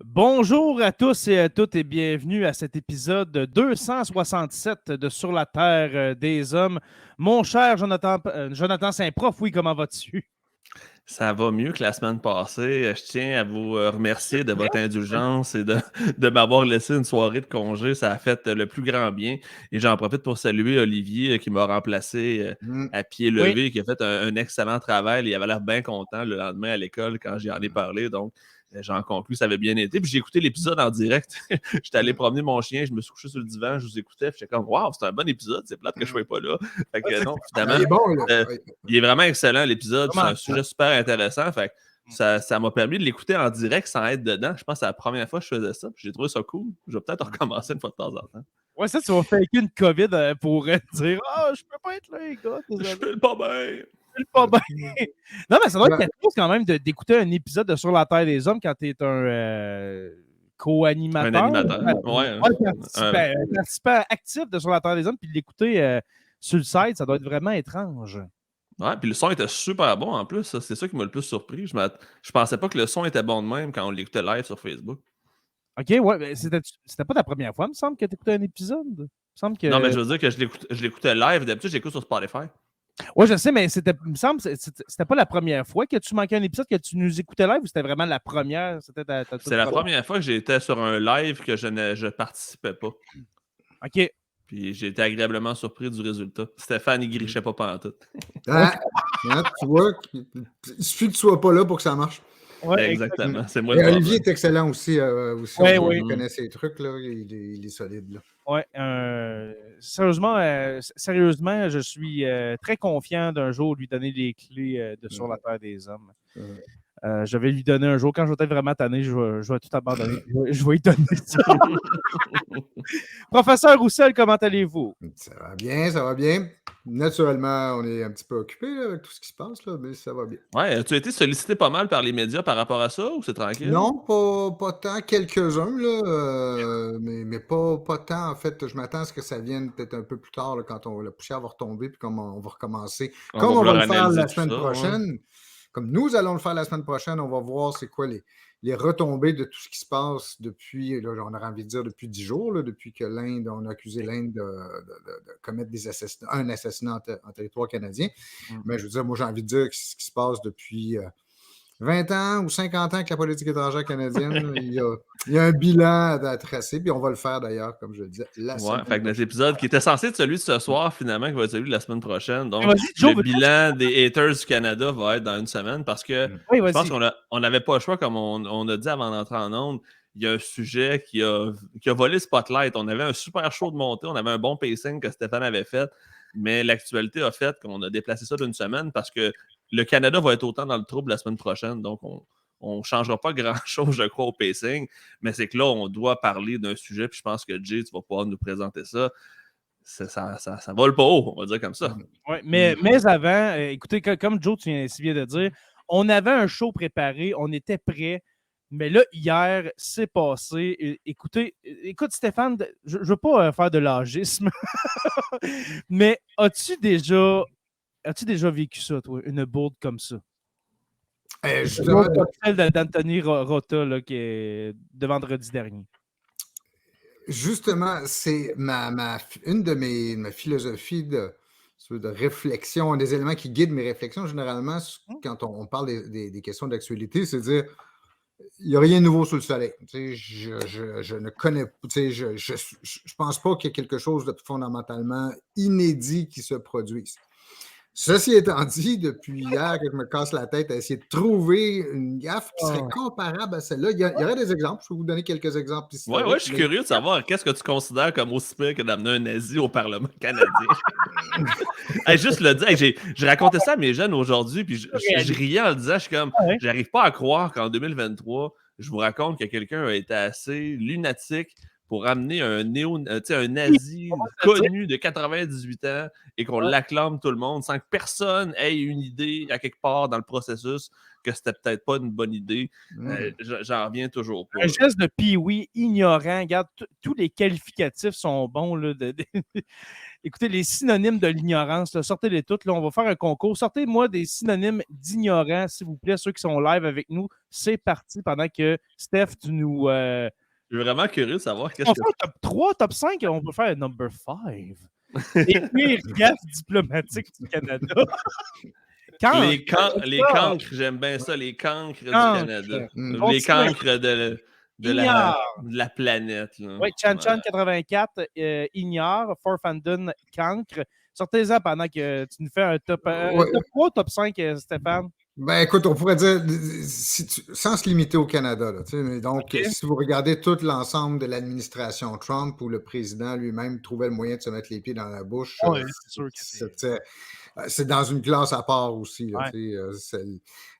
Bonjour à tous et à toutes et bienvenue à cet épisode 267 de Sur la Terre des Hommes. Mon cher Jonathan Saint-Prof, oui, comment vas-tu? Ça va mieux que la semaine passée. Je tiens à vous remercier de votre indulgence et de m'avoir laissé une soirée de congé. Ça a fait le plus grand bien. Et j'en profite pour saluer Olivier qui m'a remplacé à pied Oui. levé, qui a fait un excellent travail. Il avait l'air bien content le lendemain à l'école quand j'y en ai parlé. Donc, j'en conclus, ça avait bien été. Puis j'ai écouté l'épisode en direct. J'étais allé promener mon chien, je me suis couché sur le divan, je vous écoutais. Puis j'étais comme, waouh, c'est un bon épisode. C'est plate que je ne sois pas là. Fait que non, finalement. Il est bon, là. Il est vraiment excellent, l'épisode. C'est Vraiment. un sujet super intéressant. Fait que ça m'a permis de l'écouter en direct sans être dedans. Je pense que c'est la première fois que je faisais ça. J'ai trouvé ça cool. Je vais peut-être recommencer une fois de temps en temps. Ouais, ça, tu vas faker une COVID pour dire « Ah, je peux pas être là, les gars. Je file pas bien. Je file pas bien. » Non, mais ça doit être quelque chose quand même d'écouter un épisode de Sur la Terre des Hommes quand tu es un co-animateur. Un animateur. Ouais. Un participant actif de Sur la Terre des Hommes, puis de l'écouter sur le site, ça doit être vraiment étrange. Ouais, puis le son était super bon en plus. C'est ça qui m'a le plus surpris. Je pensais pas que le son était bon de même quand on l'écoutait live sur Facebook. OK, ouais, mais c'était pas la première fois, il me semble, que tu écoutais un épisode. Il me semble que... Non, mais je veux dire que je l'écoutais live. D'habitude, j'écoute sur Spotify. Oui, je sais, mais il me semble que c'était pas la première fois que tu manquais un épisode, que tu nous écoutais live, ou c'était vraiment la première? C'est la première fois que j'étais sur un live que je participais pas. OK. Puis j'ai été agréablement surpris du résultat. Stéphane, il grichait pas pantoute. Tu vois, il suffit que tu sois pas là pour que ça marche. Ouais, Exactement. C'est moi Et le problème. Olivier est excellent aussi. Ouais, on oui. connaît ses trucs, là. Il est solide. Là. Ouais, sérieusement, je suis très confiant d'un jour lui donner les clés de Sur la Terre des Hommes. Je vais lui donner un jour. Quand je vais être vraiment tanné, je vais tout abandonner. Je vais lui donner ça. Professeur Roussel, comment allez-vous? Ça va bien, ça va bien. Naturellement, on est un petit peu occupé avec tout ce qui se passe, là, mais ça va bien. Ouais, tu as été sollicité pas mal par les médias par rapport à ça ou c'est tranquille? Non, pas tant. Quelques-uns, là, mais pas tant. En fait, je m'attends à ce que ça vienne peut-être un peu plus tard, là, quand la poussière va retomber, puis comme on va recommencer. Comme on va le faire la semaine prochaine, comme nous allons le faire la semaine prochaine, on va voir c'est quoi les retombées de tout ce qui se passe depuis, là, on aurait envie de dire depuis 10 jours, là, depuis que on a accusé l'Inde de commettre un assassinat en territoire canadien. Mais je veux dire, moi, j'ai envie de dire que ce qui se passe depuis 20 ans ou 50 ans avec la politique étrangère canadienne, il y a un bilan à tracer, puis on va le faire d'ailleurs, comme je le disais, la semaine Ouais, fait que notre épisode qui était censé être celui de ce soir, finalement, qui va être celui de la semaine prochaine. Donc, Joe, le bilan des haters du Canada va être dans une semaine parce que je pense qu'on n'avait pas le choix, comme on a dit avant d'entrer en ondes. Il y a un sujet qui a volé le spotlight. On avait un super show de montée, on avait un bon pacing que Stéphane avait fait, mais l'actualité a fait qu'on a déplacé ça d'une semaine parce que le Canada va être autant dans le trouble la semaine prochaine. Donc, on ne changera pas grand-chose, je crois, au pacing, mais c'est que là, on doit parler d'un sujet, puis je pense que Jay, tu vas pouvoir nous présenter ça. Ça vole pas haut, on va dire comme ça. Oui, mais avant, écoutez, comme Joe, tu viens si bien de dire, on avait un show préparé, on était prêts, mais là, hier, c'est passé. Écoute, Stéphane, je ne veux pas faire de l'âgisme, mais as-tu déjà vécu ça, toi, une bourde comme ça? Celle d'Anthony Rota là, qui est de vendredi dernier. Justement, c'est une de mes philosophies de réflexion, un des éléments qui guident mes réflexions généralement quand on parle des questions d'actualité, c'est de dire il n'y a rien de nouveau sous le soleil. Je ne connais pas, je pense pas qu'il y ait quelque chose de fondamentalement inédit qui se produise. Ceci étant dit, depuis hier que je me casse la tête à essayer de trouver une gaffe qui serait comparable à celle-là, il y aurait des exemples. Je peux vous donner quelques exemples ici. Oui, je suis curieux de savoir qu'est-ce que tu considères comme aussi pire que d'amener un nazi au Parlement canadien. Juste le dire, je racontais ça à mes jeunes aujourd'hui, puis je riais en le disant, je suis comme, j'arrive pas à croire qu'en 2023, je vous raconte que quelqu'un a été assez lunatique pour amener un nazi connu de 98 ans et qu'on l'acclame tout le monde sans que personne ait une idée à quelque part dans le processus que c'était peut-être pas une bonne idée. J'en reviens toujours pas. Un geste de Pee-wee ignorant. Regarde, tous les qualificatifs sont bons. Là, Écoutez, les synonymes de l'ignorance, sortez-les toutes. Là, on va faire un concours. Sortez-moi des synonymes d'ignorant, s'il vous plaît, ceux qui sont live avec nous. C'est parti pendant que Steph, tu nous... Je suis vraiment curieux de savoir qu'est-ce que... On fait un top 3, top 5, on peut faire un number 5. Les pires gaffes diplomatiques du Canada. Les cancres, j'aime bien ça, les cancres du Canada. Les cancres de la planète. Oui, Chan 84, ignore, Forfanden, cancre. Sortez-en pendant que tu nous fais un top 3, top 5, Stéphane. Ben écoute, on pourrait dire, sans se limiter au Canada, là, donc si vous regardez tout l'ensemble de l'administration Trump où le président lui-même trouvait le moyen de se mettre les pieds dans la bouche, c'est sûr que c'est dans une classe à part aussi. Là, ouais.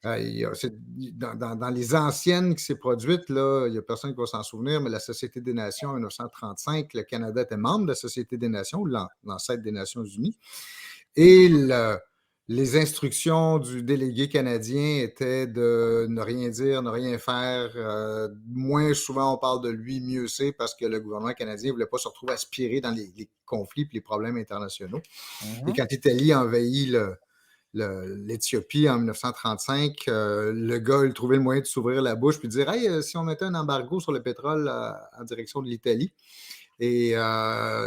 Dans les anciennes qui s'est produite, là, il n'y a personne qui va s'en souvenir, mais la Société des Nations en 1935, le Canada était membre de la Société des Nations, l'ancêtre des Nations Unies, et les instructions du délégué canadien étaient de ne rien dire, ne rien faire. Moins souvent on parle de lui, mieux c'est, parce que le gouvernement canadien ne voulait pas se retrouver aspiré dans les conflits et les problèmes internationaux. Et quand l'Italie envahit l'Éthiopie en 1935, le gars, il trouvait le moyen de s'ouvrir la bouche puis de dire « Hey, si on mettait un embargo sur le pétrole en direction de l'Italie », et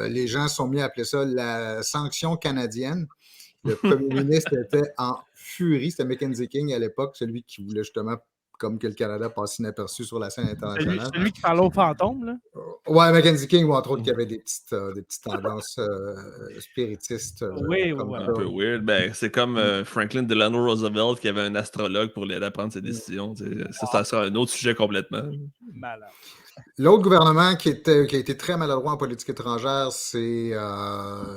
les gens se sont mis à appeler ça la sanction canadienne. Le premier ministre était en furie. C'était Mackenzie King à l'époque, celui qui voulait justement, comme que le Canada passe inaperçu sur la scène internationale. Celui qui parlait aux fantômes, là? Ouais, Mackenzie King, ou entre autres, qui avait des petites tendances spiritistes. Un peu weird. Ben, c'est comme Franklin Delano Roosevelt qui avait un astrologue pour l'aider à prendre ses décisions. Ça sera un autre sujet complètement. Malade. L'autre gouvernement qui a été très maladroit en politique étrangère, c'est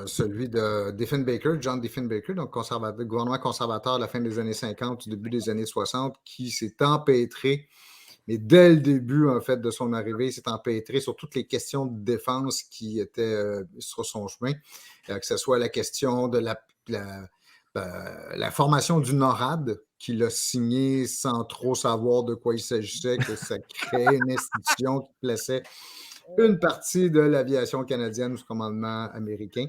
celui de Diefenbaker, John Diefenbaker, donc gouvernement conservateur à la fin des années 50, du début des années 60, qui s'est empêtré, mais dès le début, en fait, de son arrivée, il s'est empêtré sur toutes les questions de défense qui étaient sur son chemin, que ce soit la question de la formation du NORAD, qu'il a signé sans trop savoir de quoi il s'agissait, que ça créait une institution qui plaçait une partie de l'aviation canadienne sous commandement américain.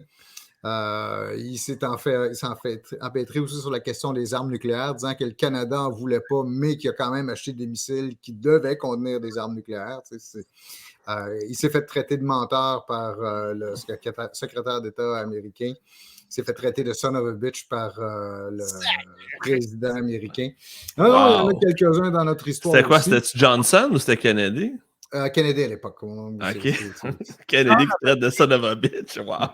Il s'est empêtré aussi sur la question des armes nucléaires, disant que le Canada n'en voulait pas, mais qu'il a quand même acheté des missiles qui devaient contenir des armes nucléaires. Il s'est fait traiter de menteur par le secrétaire d'État américain. Il s'est fait traiter de son of a bitch par le président américain. Il y en a quelques-uns dans notre histoire. C'était quoi? C'était Johnson ou c'était Kennedy? Kennedy à l'époque. OK. Kennedy qui traite de son of a bitch. Wow. En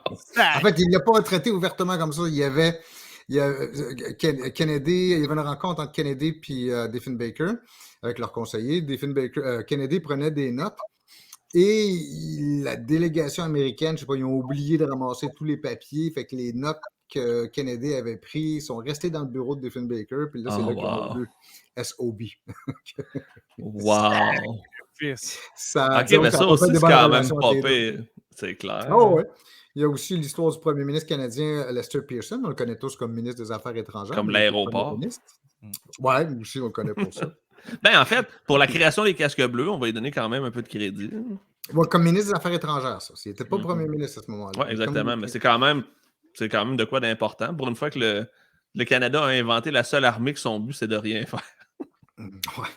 fait, il ne l'a pas traité ouvertement comme ça. Kennedy, il y avait une rencontre entre Kennedy et Diefenbaker avec leurs conseillers. Kennedy prenait des notes. Et la délégation américaine, je ne sais pas, ils ont oublié de ramasser tous les papiers. Fait que les notes que Kennedy avait prises sont restées dans le bureau de Diefenbaker. Puis là, c'est là qu'ils ont vu SOB. Wow! Ça, OK, mais ça aussi, c'est quand même pas pire. C'est clair. Oh, ouais. Il y a aussi l'histoire du premier ministre canadien Lester Pearson. On le connaît tous comme ministre des Affaires étrangères. Comme l'aéroport. Oui, aussi, on le connaît pour ça. Ben, en fait, pour la création des casques bleus, on va lui donner quand même un peu de crédit. Ouais, comme ministre des Affaires étrangères, ça. Il n'était pas premier ministre à ce moment-là. Oui, exactement. Mais c'est quand même de quoi d'important. Pour une fois que le Canada a inventé la seule armée que son but, c'est de rien faire. Ouais.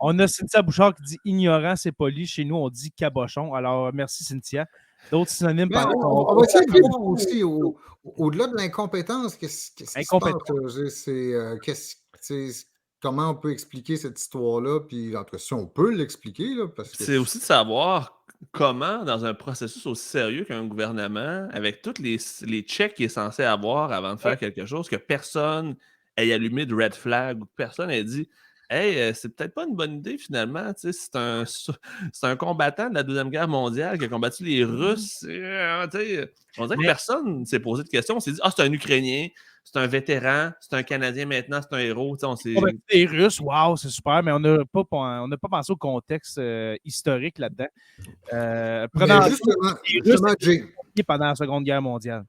On a Cynthia Bouchard qui dit ignorant, c'est poli. Chez nous, on dit cabochon. Alors, merci, Cynthia. D'autres synonymes on va essayer de voir aussi, au-delà de l'incompétence, qu'est-ce qui se passe? Comment on peut expliquer cette histoire-là? Puis, en tout cas, si on peut l'expliquer. C'est aussi de savoir comment, dans un processus aussi sérieux qu'un gouvernement, avec tous les checks qu'il est censé avoir avant de faire quelque chose, que personne ait allumé de red flag ou que personne ait dit « Hey, c'est peut-être pas une bonne idée finalement. C'est un combattant de la Deuxième Guerre mondiale qui a combattu les Russes. » On dirait que personne ne s'est posé de questions. On s'est dit « Ah, c'est un Ukrainien. C'est un vétéran, c'est un Canadien maintenant, c'est un héros. » Les Russes, wow, c'est super, mais on n'a pas pensé au contexte historique là-dedans. Justement, pendant la Seconde Guerre mondiale.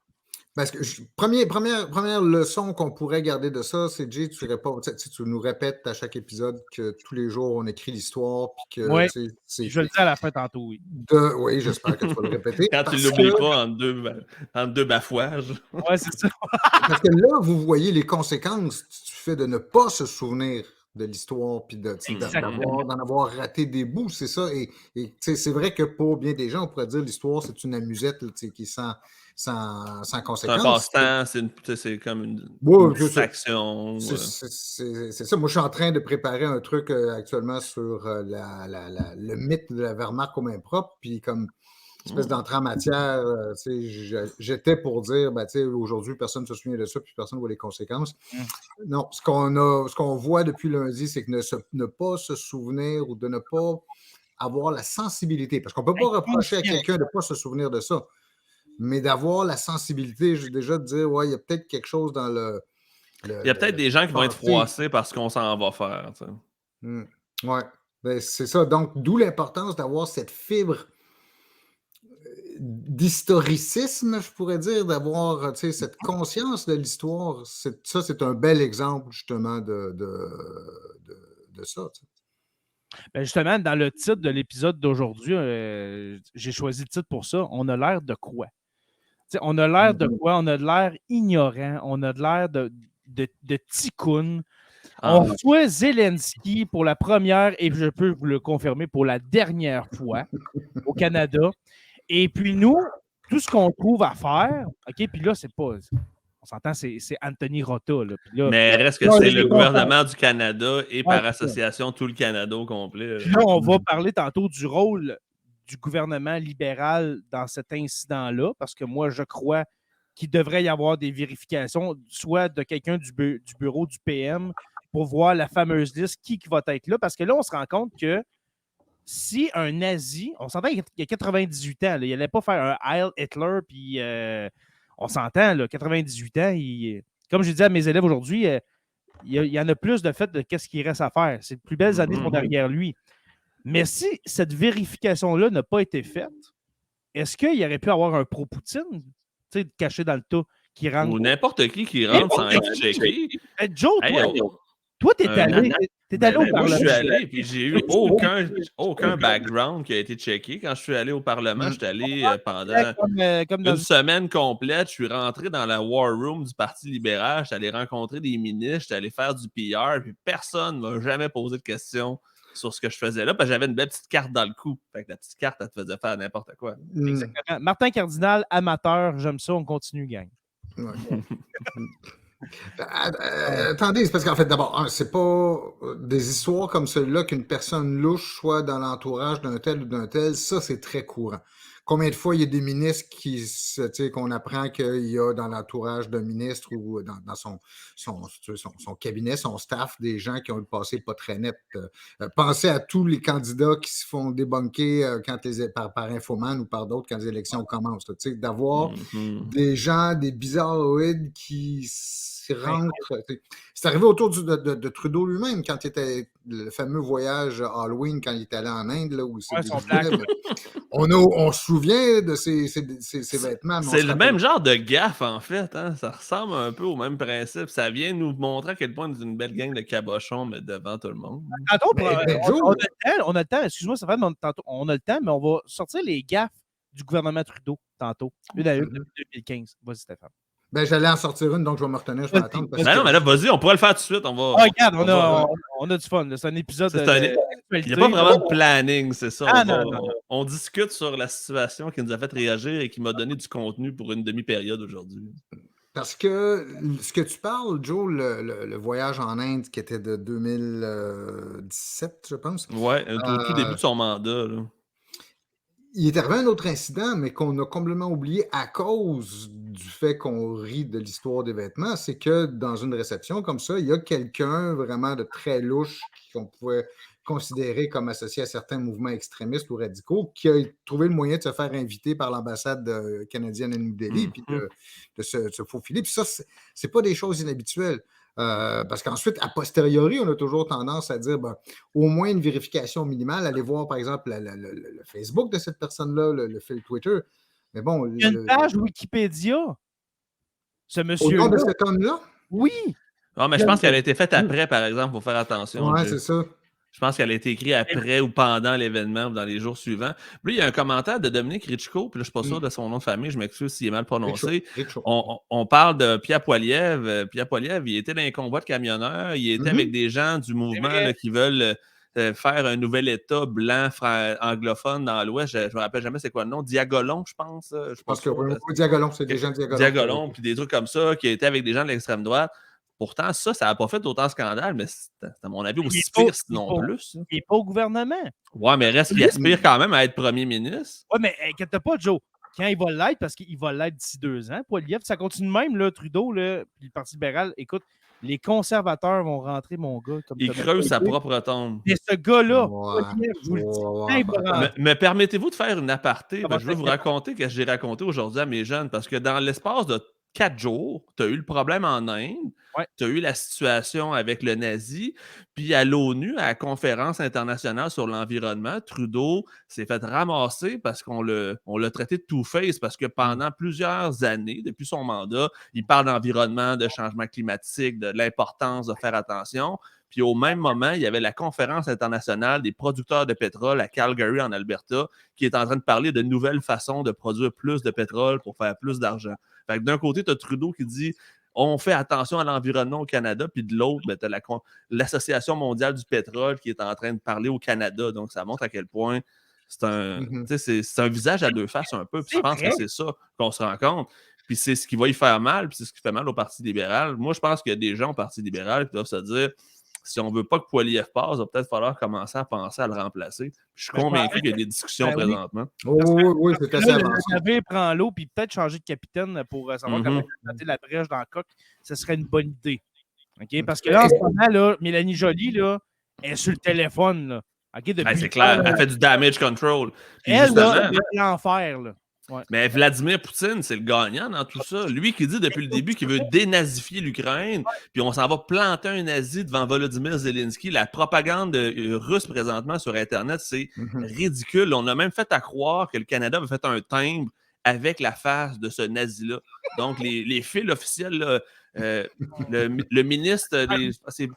Parce que première leçon qu'on pourrait garder de ça, c'est Jay, tu nous répètes à chaque épisode que tous les jours on écrit l'histoire, puis que Ouais, c'est. je le dis à la fin tantôt, oui. Oui, j'espère que tu vas le répéter. Quand tu ne l'oublies pas en deux bafouages. Ouais, c'est ça. Parce que là, vous voyez les conséquences du fait de ne pas se souvenir de l'histoire, puis d'en avoir raté des bouts, c'est ça. Et c'est vrai que pour bien des gens, on pourrait dire l'histoire, c'est une amusette là, qui est sans conséquence. C'est un passe-temps, c'est comme une distraction. C'est ça. Moi, je suis en train de préparer un truc actuellement sur le mythe de la Wehrmacht aux mains propres, puis comme espèce d'entrée en matière, j'étais pour dire, aujourd'hui, personne ne se souvient de ça, puis personne ne voit les conséquences. Non, ce qu'on voit depuis lundi, c'est que ne pas se souvenir ou de ne pas avoir la sensibilité, parce qu'on ne peut pas reprocher à quelqu'un de ne pas se souvenir de ça, mais d'avoir la sensibilité, déjà de dire, ouais, il y a peut-être quelque chose dans il y a peut-être des gens qui vont être froissés parce qu'on s'en va faire. Oui, c'est ça. Donc, d'où l'importance d'avoir cette fibre d'historicisme, je pourrais dire, d'avoir cette conscience de l'histoire. Ça, c'est un bel exemple, justement, de ça. Ben justement, dans le titre de l'épisode d'aujourd'hui, j'ai choisi le titre pour ça. On a l'air de quoi? On a l'air de quoi? On a de l'air ignorant. On a de l'air de ticoun. On reçoit Zelensky pour la première, et je peux vous le confirmer, pour la dernière fois au Canada. Et puis nous, tout ce qu'on trouve à faire, OK, puis là, c'est pas... On s'entend, c'est Anthony Rota. Là, mais reste que c'est le gouvernement du Canada et par association tout le Canada au complet. Puis là, on va parler tantôt du rôle du gouvernement libéral dans cet incident-là, parce que moi, je crois qu'il devrait y avoir des vérifications, soit de quelqu'un du bureau du PM pour voir la fameuse liste, qui va être là, parce que là, on se rend compte que si un nazi, on s'entend qu'il y a 98 ans, là, il n'allait pas faire un Heil Hitler, puis on s'entend, là, 98 ans, comme je dis à mes élèves aujourd'hui, il y en a plus de fait de qu'est-ce qu'il reste à faire. C'est les plus belles années sont derrière lui. Mais si cette vérification-là n'a pas été faite, est-ce qu'il aurait pu avoir un pro-Poutine, caché dans le tas, qui rentre? Ou n'importe qui rentre sans être checké. Joe, toi, t'es allé au Parlement. Je suis allé, puis j'ai eu aucun background qui a été checké. Quand je suis allé au Parlement, je suis allé pendant une semaine complète. Je suis rentré dans la War Room du Parti libéral. Je suis allé rencontrer des ministres, je suis allé faire du PR, puis personne ne m'a jamais posé de questions sur ce que je faisais là, parce que j'avais une belle petite carte dans le cou. Fait que la petite carte, elle te faisait faire n'importe quoi. Exactement. Martin Cardinal, amateur, j'aime ça, on continue, gang. Ouais. Attendez, c'est parce qu'en fait, d'abord, c'est pas des histoires comme celle-là qu'une personne louche soit dans l'entourage d'un tel ou d'un tel, ça, c'est très courant. Combien de fois il y a des ministres qu'on apprend qu'il y a dans l'entourage d'un ministre ou dans son cabinet, son staff, des gens qui ont le passé pas très net. Pensez à tous les candidats qui se font débunker par Infoman ou par d'autres quand les élections commencent. D'avoir des gens, des bizarroïdes qui rentrent. C'est arrivé autour de Trudeau lui-même quand il était le fameux voyage Halloween quand il était allé en Inde là où on se souvient de ces vêtements. C'est le même genre de gaffe en fait. Hein? Ça ressemble un peu au même principe. Ça vient nous montrer à quel point on est une belle gang de cabochons mais devant tout le monde. Tantôt, on a le temps. Excuse-moi, ça fait tantôt. On a le temps, mais on va sortir les gaffes du gouvernement Trudeau tantôt. Une à une depuis 2015. Vas-y, Stéphane. J'allais en sortir une, donc je vais me retenir, je vais attendre. Non, mais là, vas-y, on pourrait le faire tout de suite. Regarde, on a du fun. C'est un épisode. Il n'y a pas vraiment de planning, c'est ça. Non. On discute sur la situation qui nous a fait réagir et qui m'a donné du contenu pour une demi-période aujourd'hui. Parce que ce que tu parles, Joe, le voyage en Inde qui était de 2017, je pense. Oui, au tout début de son mandat. Là. Il est arrivé un autre incident, mais qu'on a complètement oublié à cause du fait qu'on rit de l'histoire des vêtements, c'est que dans une réception comme ça, il y a quelqu'un vraiment de très louche qu'on pouvait considérer comme associé à certains mouvements extrémistes ou radicaux qui a trouvé le moyen de se faire inviter par l'ambassade canadienne à New Delhi puis de se faufiler. Puis ça, c'est pas des choses inhabituelles. Parce qu'ensuite, a posteriori, on a toujours tendance à dire au moins une vérification minimale, aller voir par exemple le Facebook de cette personne-là, le fil Twitter. Mais bon, il y a une page Wikipédia. ce monsieur-là. Au nom de cet homme-là? Oui! Non, mais je pense qu'elle a été faite après, par exemple, il faut faire attention. Ouais, c'est ça. Je pense qu'elle a été écrite après ou pendant l'événement ou dans les jours suivants. Puis là, il y a un commentaire de Dominique Richko, puis là, je ne suis pas sûr de son nom de famille, je m'excuse s'il est mal prononcé. On parle de Pierre Poilievre. Pierre Poilievre, il était dans un convoi de camionneurs, il était avec des gens du mouvement là, qui veulent faire un nouvel État blanc anglophone dans l'Ouest. Je ne me rappelle jamais c'est quoi le nom. Diagolon, je pense. Je pense que oui, Diagolon, c'est des gens de Diagolon. Diagolon, puis des trucs comme ça, qui étaient avec des gens de l'extrême droite. Pourtant, ça n'a pas fait autant de scandale, mais c'est à mon avis aussi pire sinon plus. Il n'est pas au gouvernement. Ouais, mais reste qu'il aspire quand même à être premier ministre. Ouais, mais inquiète pas, Joe. Quand il va l'être, parce qu'il va l'être d'ici 2 ans, Poilievre, ça continue même, là, Trudeau, là, puis le Parti libéral, écoute, les conservateurs vont rentrer, mon gars. Comme il creuse sa propre tombe. Et ce gars-là, Poilievre, je vous le dis, mais permettez-vous de faire une aparté? Je veux vous raconter ce que j'ai raconté aujourd'hui à mes jeunes, parce que dans l'espace de 4 jours, tu as eu le problème en Inde, tu as eu la situation avec le nazi, puis à l'ONU, à la conférence internationale sur l'environnement, Trudeau s'est fait ramasser parce qu'on l'a traité de two-face, parce que pendant plusieurs années, depuis son mandat, il parle d'environnement, de changement climatique, de l'importance de faire attention. Puis au même moment, il y avait la conférence internationale des producteurs de pétrole à Calgary, en Alberta, qui est en train de parler de nouvelles façons de produire plus de pétrole pour faire plus d'argent. Fait que d'un côté, tu as Trudeau qui dit on fait attention à l'environnement au Canada, puis de l'autre, ben, tu as l'Association mondiale du pétrole qui est en train de parler au Canada. Donc, ça montre à quel point c'est un visage à deux faces un peu. Puis je pense que c'est ça qu'on se rend compte. Puis c'est ce qui va y faire mal, puis c'est ce qui fait mal au Parti libéral. Moi, je pense qu'il y a des gens au Parti libéral qui doivent se dire si on ne veut pas que Poilievre passe, il va peut-être falloir commencer à penser à le remplacer. Je suis convaincu qu'il y a des discussions présentement. Oui, c'est assez avancé. Le navire prend l'eau, puis peut-être changer de capitaine pour savoir comment traiter la brèche dans le coq, ce serait une bonne idée. Okay? Parce que là, en ce moment, là, Mélanie Joly là, est sur le téléphone. Là. Okay? C'est clair, elle fait du damage control. Puis elle, là, c'est l'enfer. Là. Ouais. Mais Vladimir Poutine, c'est le gagnant dans tout ça. Lui qui dit depuis le début qu'il veut dénazifier l'Ukraine, puis on s'en va planter un nazi devant Volodymyr Zelensky. La propagande russe présentement sur Internet, c'est ridicule. On a même fait à croire que le Canada avait fait un timbre avec la face de ce nazi-là. Donc, les fils officiels, là, le ministre, c'est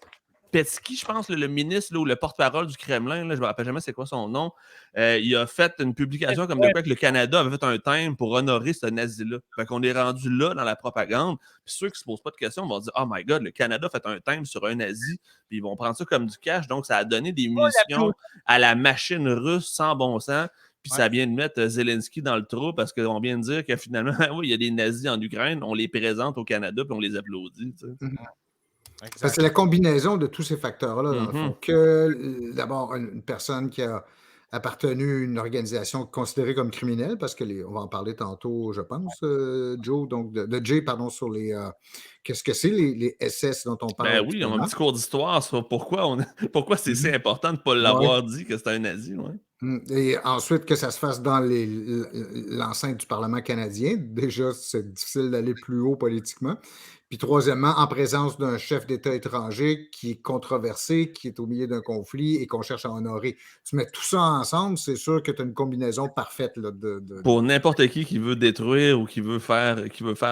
Petsky, je pense, le ministre là, ou le porte-parole du Kremlin, là, je ne me rappelle jamais c'est quoi son nom, il a fait une publication comme de quoi que le Canada avait fait un thème pour honorer ce nazi-là. Fait qu'on est rendu là dans la propagande. Puis ceux qui ne se posent pas de questions vont dire « Oh my God, le Canada a fait un thème sur un nazi. » Puis ils vont prendre ça comme du cash. Donc, ça a donné des munitions à la machine russe sans bon sens. Puis ça vient de mettre Zelensky dans le trou parce qu'on vient de dire que finalement, oui, il y a des nazis en Ukraine, on les présente au Canada puis on les applaudit. Tu sais. C'est la combinaison de tous ces facteurs-là, dans le fond. Que d'abord, une personne qui a appartenu à une organisation considérée comme criminelle, parce que on va en parler tantôt, je pense, Joe, donc de Jay, pardon, sur les qu'est-ce que c'est les SS dont on parle. Ben oui, on a un petit cours d'histoire sur pourquoi c'est si important de ne pas l'avoir dit que c'était un nazi. Ouais. Et ensuite, que ça se fasse dans l'enceinte du Parlement canadien. Déjà, c'est difficile d'aller plus haut politiquement. Puis troisièmement, en présence d'un chef d'État étranger qui est controversé, qui est au milieu d'un conflit et qu'on cherche à honorer. Tu mets tout ça ensemble, c'est sûr que tu as une combinaison parfaite. Là, pour n'importe qui veut détruire ou qui veut faire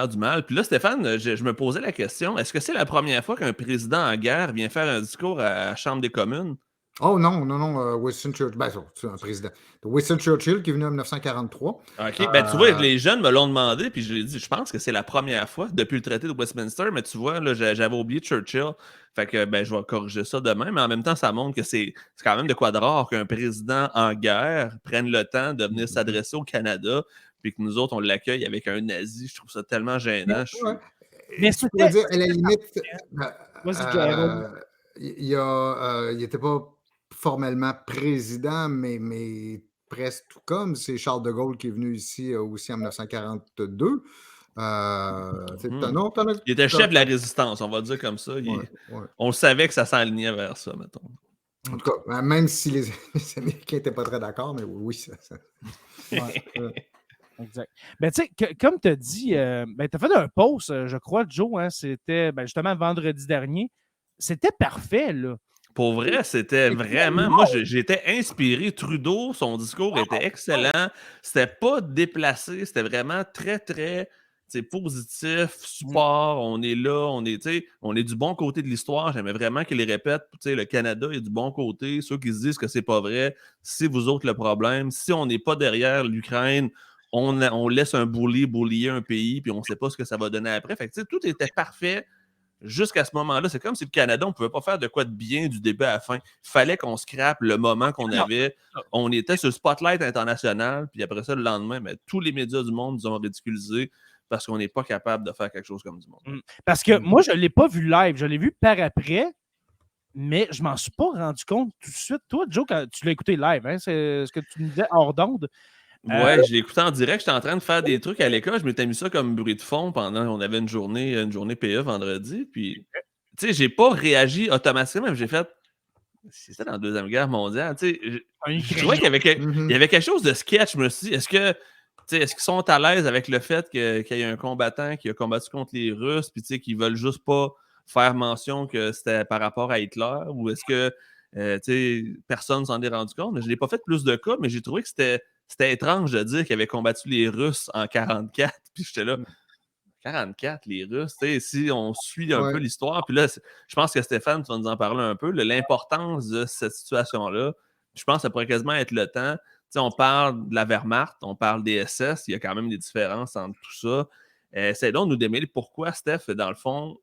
du mal. Puis là, Stéphane, je me posais la question, est-ce que c'est la première fois qu'un président en guerre vient faire un discours à la Chambre des communes? Oh non, Winston Churchill, c'est un président. Winston Churchill qui est venu en 1943. OK, tu vois, les jeunes me l'ont demandé, puis je l'ai dit, je pense que c'est la première fois depuis le traité de Westminster, mais tu vois, là, j'avais oublié Churchill, fait que je vais corriger ça demain, mais en même temps, ça montre que c'est quand même de quoi de rare qu'un président en guerre prenne le temps de venir s'adresser au Canada, puis que nous autres, on l'accueille avec un nazi. Je trouve ça tellement gênant. Mais je pourrais dire, à la limite, il n'était pas formellement président, mais presque tout comme. C'est Charles de Gaulle qui est venu ici aussi en 1942. Il était chef de la résistance, on va dire comme ça. On savait que ça s'enlignait vers ça, mettons. En tout cas, même si les Américains n'étaient pas très d'accord, mais oui, ça. Exact. Ben, tu sais, comme tu as dit, tu as fait un post, je crois, Joe, hein, c'était justement vendredi dernier. C'était parfait, là. Pour vrai, c'était vraiment... Moi, j'étais inspiré. Trudeau, son discours était excellent. C'était pas déplacé. C'était vraiment très, très positif, support, on est là, on est du bon côté de l'histoire. J'aimais vraiment qu'ils les répètent. Le Canada est du bon côté. Ceux qui se disent que c'est pas vrai, c'est vous autres le problème. Si on n'est pas derrière l'Ukraine, on laisse un boulier un pays, puis on ne sait pas ce que ça va donner après. Fait que, tout était parfait jusqu'à ce moment-là. C'est comme si le Canada, on ne pouvait pas faire de quoi de bien du début à la fin. Il fallait qu'on scrape le moment qu'on avait. On était sur le spotlight international, puis après ça, le lendemain, tous les médias du monde nous ont ridiculisés parce qu'on n'est pas capable de faire quelque chose comme du monde. Parce que moi, je ne l'ai pas vu live. Je l'ai vu par après, mais je ne m'en suis pas rendu compte tout de suite. Toi, Joe, quand tu l'as écouté live, hein, c'est ce que tu me disais hors d'onde. Ouais, je l'ai écouté en direct. J'étais en train de faire des trucs à l'école. Je m'étais mis ça comme bruit de fond pendant qu'on avait une journée PE vendredi. Puis, j'ai pas réagi automatiquement, mais j'ai fait. C'était dans la Deuxième Guerre mondiale. Je trouvais qu'il y avait quelque chose de sketch. Je me suis dit, est-ce qu'ils sont à l'aise avec le fait qu'il y ait un combattant qui a combattu contre les Russes, puis qu'ils veulent juste pas faire mention que c'était par rapport à Hitler, ou est-ce que personne ne s'en est rendu compte? Je n'ai pas fait plus de cas, mais j'ai trouvé que c'était étrange de dire qu'ils avaient combattu les Russes en 1944. Puis j'étais là, 1944, les Russes, si on suit un peu l'histoire, puis là, je pense que Stéphane, tu vas nous en parler un peu, l'importance de cette situation-là, je pense que ça pourrait quasiment être le temps. On parle de la Wehrmacht, on parle des SS, il y a quand même des différences entre tout ça. C'est donc de nous démêler pourquoi, Steph, dans le fond,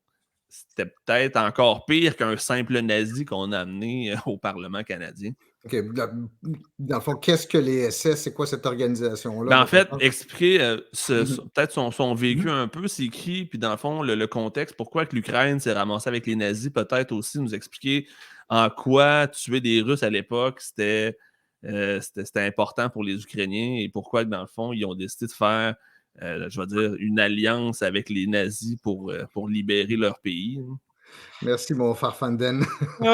c'était peut-être encore pire qu'un simple nazi qu'on a amené au Parlement canadien. OK. Dans le fond, qu'est-ce que les SS? C'est quoi cette organisation-là? En fait, expliquer peut-être son vécu un peu, c'est qui, puis dans le fond, le contexte, pourquoi que l'Ukraine s'est ramassée avec les nazis, peut-être aussi nous expliquer en quoi tuer des Russes à l'époque, c'était important pour les Ukrainiens et pourquoi, dans le fond, ils ont décidé de faire, je vais dire, une alliance avec les nazis pour libérer leur pays. Merci, mon Farfanden. OK.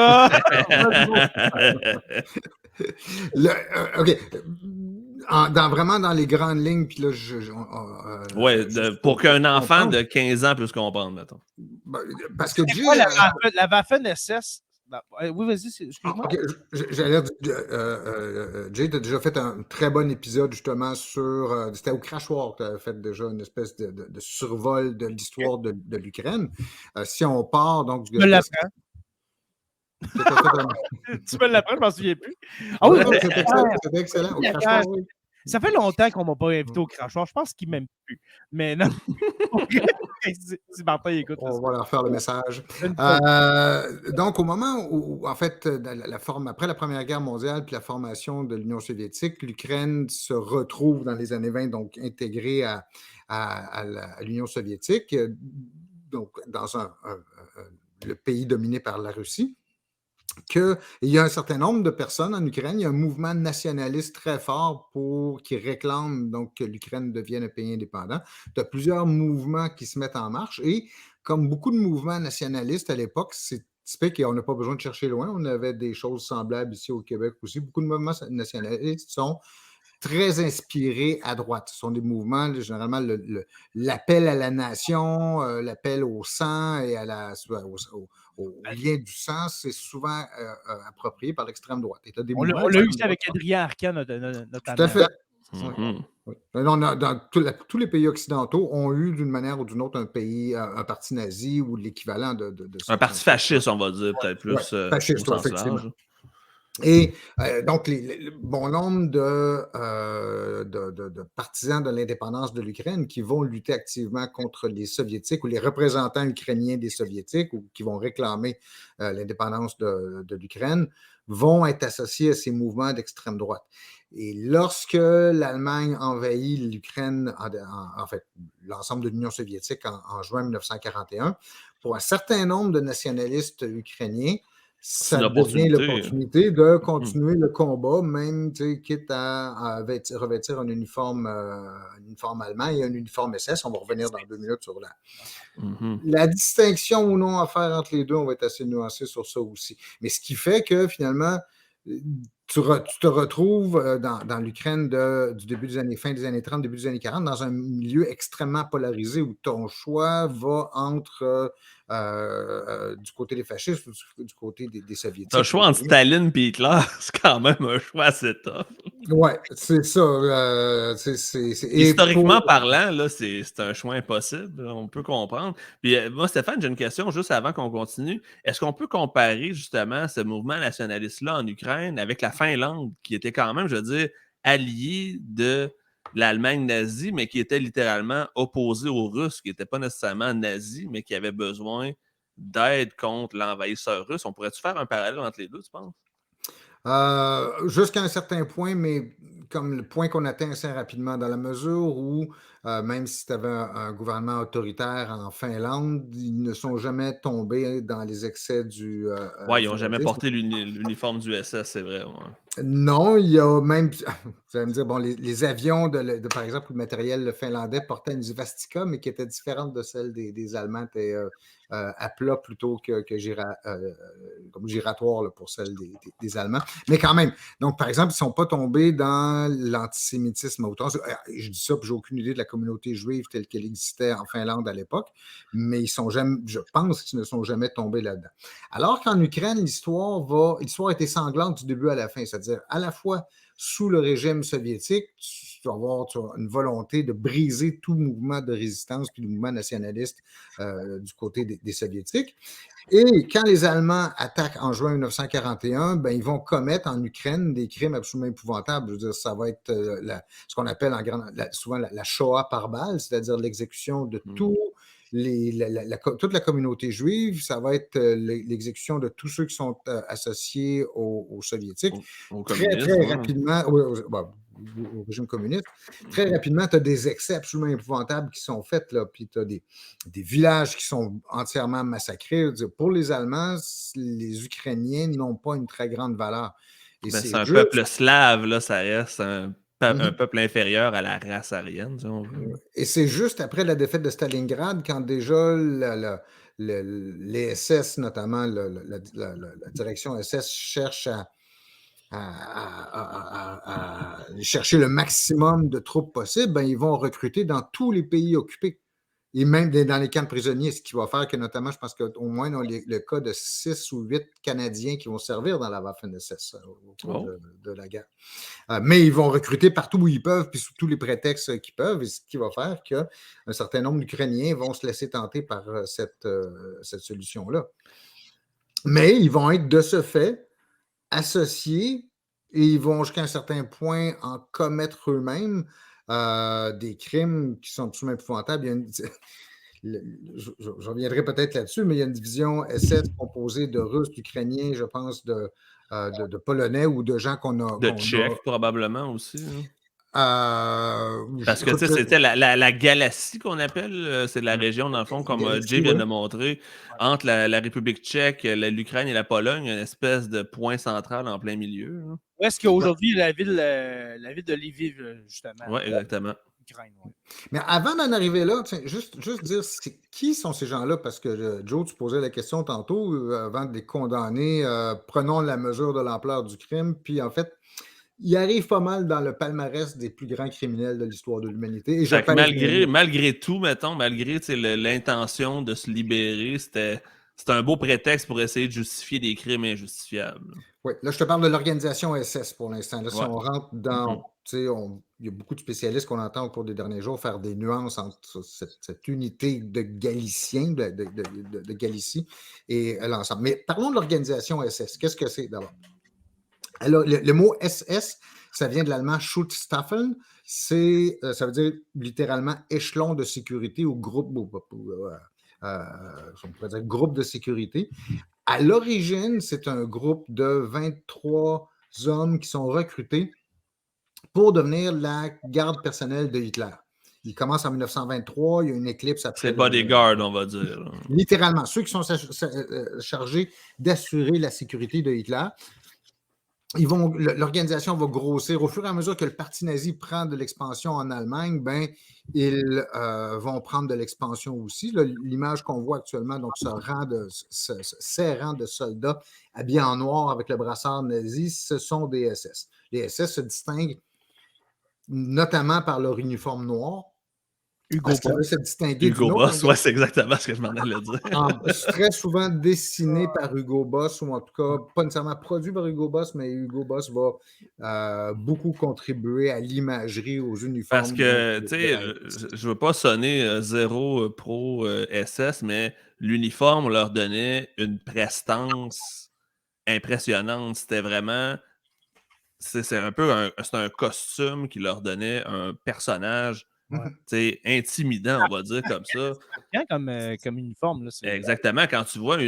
Vraiment dans les grandes lignes, puis là, pour qu'un enfant de 15 ans puisse comprendre, mettons. Parce que la Waffen-SS. Oui, vas-y, excuse-moi. OK, j'allais dire, Jay, tu as déjà fait un très bon épisode justement sur. C'était au Crachoir que tu avais fait déjà une espèce de survol de l'histoire de l'Ukraine. Si on part donc du. Tu me l'apprends. Tu me l'apprends, je m'en souviens plus. Ah oui, c'était excellent. Au Crachoir, oui. Ça fait longtemps qu'on ne m'a pas invité au Crachoir. Je pense qu'il ne m'aime plus. Mais non. Si Martin écoute. On va leur faire le message. Donc, au moment où, en fait, après la Première Guerre mondiale puis la formation de l'Union soviétique, l'Ukraine se retrouve dans les années 20, donc intégrée à l'Union soviétique, donc dans le pays dominé par la Russie. Il y a un certain nombre de personnes en Ukraine, il y a un mouvement nationaliste très fort qui réclame donc que l'Ukraine devienne un pays indépendant. Tu as plusieurs mouvements qui se mettent en marche et comme beaucoup de mouvements nationalistes à l'époque, c'est typique et on n'a pas besoin de chercher loin. On avait des choses semblables ici au Québec aussi. Beaucoup de mouvements nationalistes sont très inspirés à droite. Ce sont des mouvements, généralement, l'appel à la nation, l'appel au sang et au lien du sang, c'est souvent approprié par l'extrême droite. On l'a eu aussi avec Adrien Arcand, notamment. Tout à fait. Oui. Dans tous les pays occidentaux ont eu d'une manière ou d'une autre un parti nazi ou l'équivalent de un parti fasciste, on va dire, peut-être plus. Fasciste, effectivement. Et donc, bon nombre de partisans de l'indépendance de l'Ukraine qui vont lutter activement contre les Soviétiques ou les représentants ukrainiens des Soviétiques ou qui vont réclamer l'indépendance de l'Ukraine vont être associés à ces mouvements d'extrême droite. Et lorsque l'Allemagne envahit l'Ukraine, en fait, l'ensemble de l'Union soviétique en juin 1941, pour un certain nombre de nationalistes ukrainiens, ça devient l'opportunité de continuer le combat, même quitte à revêtir un uniforme allemand et un uniforme SS. On va revenir dans 2 minutes sur la distinction ou non à faire entre les deux. On va être assez nuancé sur ça aussi. Mais ce qui fait que finalement, tu te retrouves dans l'Ukraine du début des années, fin des années 30, début des années 40, dans un milieu extrêmement polarisé où ton choix va entre du côté des fascistes ou du côté des Soviétiques. Un choix entre Staline et Hitler, c'est quand même un choix assez tough. Oui, c'est ça. Historiquement parlant, là, c'est un choix impossible. On peut comprendre. Puis moi, Stéphane, j'ai une question juste avant qu'on continue. Est-ce qu'on peut comparer justement ce mouvement nationaliste-là en Ukraine avec la Finlande, qui était quand même, je veux dire, alliée de l'Allemagne nazie, mais qui était littéralement opposée aux Russes, qui n'étaient pas nécessairement nazis, mais qui avaient besoin d'aide contre l'envahisseur russe? On pourrait-tu faire un parallèle entre les deux, tu penses? Jusqu'à un certain point, mais comme le point qu'on atteint assez rapidement, dans la mesure où, même si tu avais un gouvernement autoritaire en Finlande, ils ne sont jamais tombés dans les excès du Oui, ils n'ont jamais fédéralisme. porté l'uniforme du SS, c'est vrai. Ouais. Non, il y a même, vous allez me dire, bon, les avions, par exemple, le matériel finlandais portait une svastika, mais qui était différente de celle des Allemands, était à plat plutôt que comme giratoire là, pour celle des Allemands. Mais quand même, donc par exemple, ils ne sont pas tombés dans l'antisémitisme à outrance. Je dis ça, puis j'ai aucune idée de la communauté juive telle qu'elle existait en Finlande à l'époque, mais je pense qu'ils ne sont jamais tombés là-dedans. Alors qu'en Ukraine, l'histoire a été sanglante du début à la fin, c'est-à-dire à la fois sous le régime soviétique, tu vas avoir une volonté de briser tout mouvement de résistance puis le mouvement nationaliste du côté des Soviétiques. Et quand les Allemands attaquent en juin 1941, ben, ils vont commettre en Ukraine des crimes absolument épouvantables. Je veux dire, ça va être ce qu'on appelle souvent la Shoah par balle, c'est-à-dire l'exécution de toute la communauté juive. Ça va être l'exécution de tous ceux qui sont associés aux Soviétiques. Très rapidement, au régime communiste. Très rapidement, tu as des excès absolument épouvantables qui sont faits, là, puis tu as des villages qui sont entièrement massacrés. Pour les Allemands, les Ukrainiens n'ont pas une très grande valeur. C'est un peuple slave, là, ça reste un peuple inférieur à la race aryenne, si on veut. Et c'est juste après la défaite de Stalingrad, quand déjà les SS, notamment la direction SS, cherche à chercher le maximum de troupes possibles, ben, ils vont recruter dans tous les pays occupés. Et même dans les camps de prisonniers, ce qui va faire que notamment, je pense qu'au moins, on a le cas de 6 ou 8 Canadiens qui vont servir dans la Waffen-SS au cours de la guerre. Mais ils vont recruter partout où ils peuvent, puis sous tous les prétextes qu'ils peuvent, et ce qui va faire qu'un certain nombre d'Ukrainiens vont se laisser tenter par cette solution-là. Mais ils vont être de ce fait associés et ils vont jusqu'à un certain point en commettre eux-mêmes des crimes qui sont absolument épouvantables. Je reviendrai peut-être là-dessus, mais il y a une division SS composée de Russes, d'Ukrainiens, je pense, de Polonais ou de gens qu'on a... De Tchèques, probablement aussi. Hein. Parce que écoute, c'était la Galatie qu'on appelle, c'est la région, dans le fond, comme Jay vient de montrer, entre la République tchèque, l'Ukraine et la Pologne, une espèce de point central en plein milieu. Hein. Où est-ce qu'aujourd'hui la ville de Lviv, justement? Oui, exactement. Ukraine, ouais. Mais avant d'en arriver là, juste dire qui sont ces gens-là, parce que Joe, tu posais la question tantôt, avant de les condamner, prenons la mesure de l'ampleur du crime, puis en fait, il arrive pas mal dans le palmarès des plus grands criminels de l'histoire de l'humanité. Malgré tout, mettons, malgré l'intention de se libérer, c'était un beau prétexte pour essayer de justifier des crimes injustifiables. Oui, là, je te parle de l'organisation SS pour l'instant. Là, si on rentre dans... il y a beaucoup de spécialistes qu'on entend au cours des derniers jours faire des nuances entre cette unité de Galiciens, de Galicie, et l'ensemble. Mais parlons de l'organisation SS. Qu'est-ce que c'est d'abord? Alors, le mot SS, ça vient de l'allemand Schutzstaffel. Ça veut dire littéralement échelon de sécurité ou groupe, on pourrait dire groupe de sécurité. À l'origine, c'est un groupe de 23 hommes qui sont recrutés pour devenir la garde personnelle de Hitler. Il commence en 1923, il y a une éclipse après. C'est bodyguard, on va dire. Littéralement, ceux qui sont chargés d'assurer la sécurité de Hitler. L'organisation va grossir. Au fur et à mesure que le parti nazi prend de l'expansion en Allemagne, ben, ils vont prendre de l'expansion aussi. L'image qu'on voit actuellement, donc ces rangs de soldats habillés en noir avec le brassard nazi, ce sont des SS. Les SS se distinguent notamment par leur uniforme noir. Hugo ça veut se distinguer Hugo d'une Boss, autre. ouais, c'est exactement ce que je m'en allais dire. Très souvent dessiné par Hugo Boss, ou en tout cas, pas nécessairement produit par Hugo Boss, mais Hugo Boss va beaucoup contribuer à l'imagerie, aux uniformes. Parce que, tu sais, je veux pas sonner zéro pro SS, mais l'uniforme leur donnait une prestance impressionnante. C'était vraiment... C'est un peu c'est un costume qui leur donnait un personnage intimidant, on va dire comme ça. C'est comme uniforme. Là, Exactement. Quand tu vois je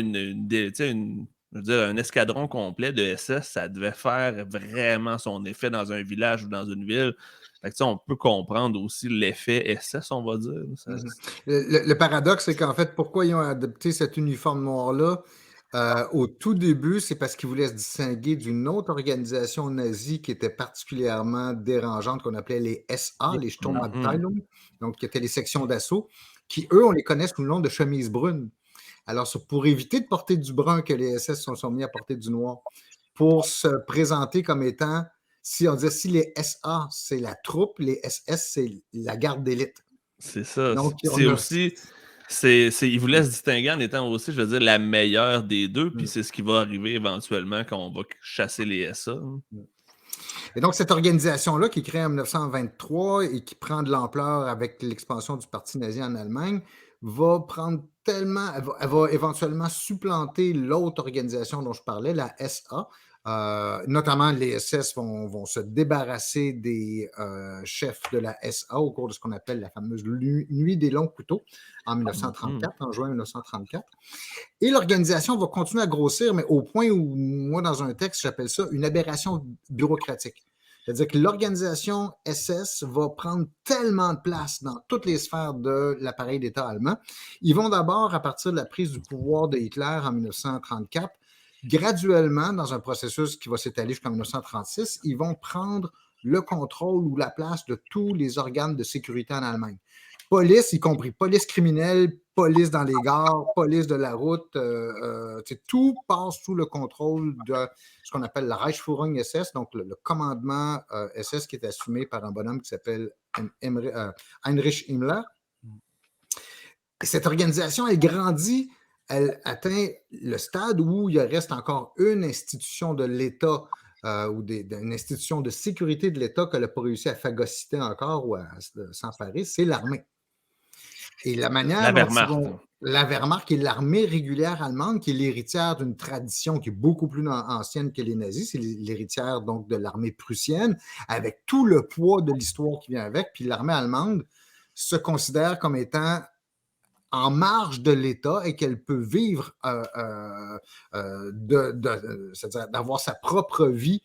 veux dire, un escadron complet de SS, ça devait faire vraiment son effet dans un village ou dans une ville. Fait que, on peut comprendre aussi l'effet SS, on va dire. Le paradoxe, c'est qu'en fait, pourquoi ils ont adopté cet uniforme noir-là? Au tout début, c'est parce qu'ils voulaient se distinguer d'une autre organisation nazie qui était particulièrement dérangeante, qu'on appelait les SA, les Sturmabteilung, donc qui étaient les sections d'assaut, qui, eux, on les connaît sous le nom de chemise brune. Alors, c'est pour éviter de porter du brun que les SS sont mis à porter du noir, pour se présenter comme étant, si on disait, si les SA, c'est la troupe, les SS, c'est la garde d'élite. C'est ça. Donc, c'est aussi... ils voulaient se distinguer en étant aussi, je veux dire, la meilleure des deux, puis c'est ce qui va arriver éventuellement quand on va chasser les SA. Et donc, cette organisation-là, qui est créée en 1923 et qui prend de l'ampleur avec l'expansion du parti nazi en Allemagne, va prendre tellement, elle va éventuellement supplanter l'autre organisation dont je parlais, la SA. Notamment, les SS vont se débarrasser des chefs de la SA au cours de ce qu'on appelle la fameuse Nuit des longs couteaux en 1934, en juin 1934. Et l'organisation va continuer à grossir, mais au point où, moi, dans un texte, j'appelle ça une aberration bureaucratique. C'est-à-dire que l'organisation SS va prendre tellement de place dans toutes les sphères de l'appareil d'État allemand. Ils vont d'abord, à partir de la prise du pouvoir de Hitler en 1934, graduellement, dans un processus qui va s'étaler jusqu'en 1936, ils vont prendre le contrôle ou la place de tous les organes de sécurité en Allemagne. Police, y compris police criminelle, police dans les gares, police de la route, tout passe sous le contrôle de ce qu'on appelle la Reichsführung SS, donc le commandement SS qui est assumé par un bonhomme qui s'appelle Heinrich Himmler. Et cette organisation, elle grandit, elle atteint le stade où il reste encore une institution de l'État ou une institution de sécurité de l'État qu'elle n'a pas réussi à phagocyter encore ou à s'emparer, c'est l'armée. Et la manière la Wehrmacht. La Wehrmacht, qui est l'armée régulière allemande, qui est l'héritière d'une tradition qui est beaucoup plus ancienne que les nazis, c'est l'héritière donc de l'armée prussienne, avec tout le poids de l'histoire qui vient avec. Puis l'armée allemande se considère comme étant en marge de l'État et qu'elle peut vivre, c'est-à-dire d'avoir sa propre vie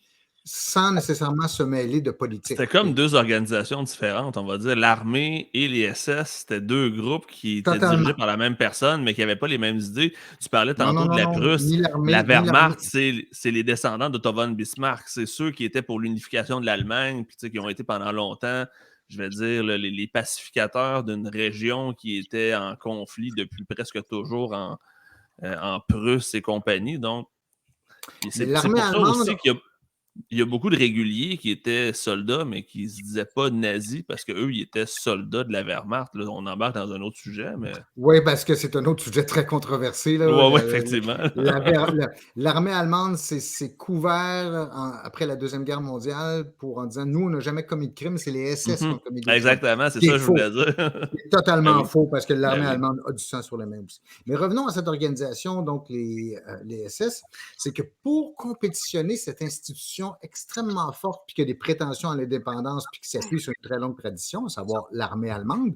sans nécessairement se mêler de politique. C'était comme deux organisations différentes, on va dire. L'armée et les SS, c'était deux groupes qui étaient dirigés par la même personne, mais qui n'avaient pas les mêmes idées. Tu parlais tantôt de la Prusse. La Wehrmacht, c'est les descendants d'Otto von Bismarck. C'est ceux qui étaient pour l'unification de l'Allemagne, puis qui ont été pendant longtemps, je vais dire, les pacificateurs d'une région qui était en conflit depuis presque toujours en Prusse et compagnie. Donc, c'est pour ça aussi qu'il y a... Il y a beaucoup de réguliers qui étaient soldats, mais qui ne se disaient pas nazis parce qu'eux, ils étaient soldats de la Wehrmacht. Là, on embarque dans un autre sujet, mais... Oui, parce que c'est un autre sujet très controversé. Oui, effectivement. L'armée allemande s'est couvert après la Deuxième Guerre mondiale en disant « Nous, on n'a jamais commis de crime, c'est les SS qui ont commis des crimes. » Exactement, c'est ça que je voulais dire. C'est totalement faux parce que l'armée allemande a du sang sur les mains aussi. Mais revenons à cette organisation, donc les SS, c'est que pour compétitionner cette institution extrêmement forte puis qui a des prétentions à l'indépendance puis qui s'appuie sur une très longue tradition, à savoir l'armée allemande,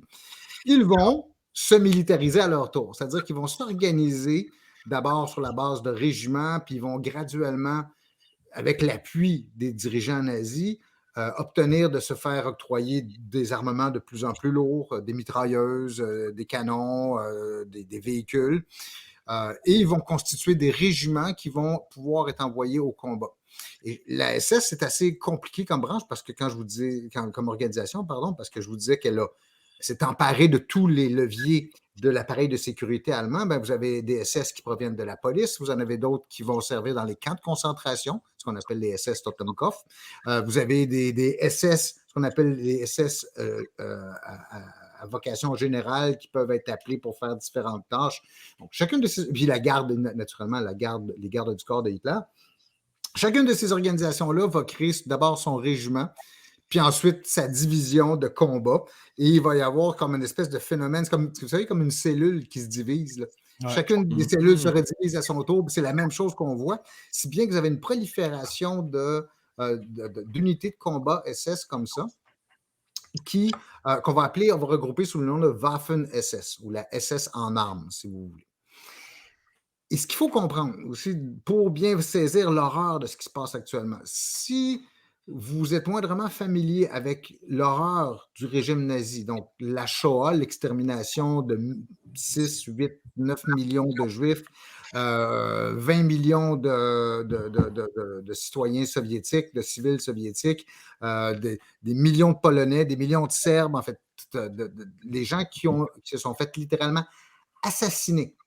ils vont se militariser à leur tour. C'est-à-dire qu'ils vont s'organiser d'abord sur la base de régiments puis ils vont graduellement, avec l'appui des dirigeants nazis, obtenir de se faire octroyer des armements de plus en plus lourds, des mitrailleuses, des canons, des véhicules. Et ils vont constituer des régiments qui vont pouvoir être envoyés au combat. Et la SS, c'est assez compliqué comme branche parce que comme organisation, parce que je vous disais qu'elle s'est emparée de tous les leviers de l'appareil de sécurité allemand. Vous avez des SS qui proviennent de la police, vous en avez d'autres qui vont servir dans les camps de concentration, ce qu'on appelle les SS Totenkopf. Vous avez des SS, ce qu'on appelle les SS à vocation générale qui peuvent être appelés pour faire différentes tâches. Donc, chacune de ces... Puis la garde, naturellement, les gardes du corps de Hitler. Chacune de ces organisations-là va créer d'abord son régiment, puis ensuite sa division de combat. Et il va y avoir comme une espèce de phénomène, comme, vous savez, comme une cellule qui se divise. Là. Ouais. Chacune des cellules se redivise à son tour, c'est la même chose qu'on voit. Si bien que vous avez une prolifération d'unités de combat SS comme ça, qu'on va appeler, on va regrouper sous le nom de Waffen-SS, ou la SS en armes, si vous voulez. Et ce qu'il faut comprendre aussi, pour bien saisir l'horreur de ce qui se passe actuellement, si vous êtes moindrement familier avec l'horreur du régime nazi, donc la Shoah, l'extermination de 6, 8, 9 millions de Juifs, 20 millions de citoyens soviétiques, de civils soviétiques, des millions de Polonais, des millions de Serbes, en fait, les gens qui se sont fait littéralement assassiner.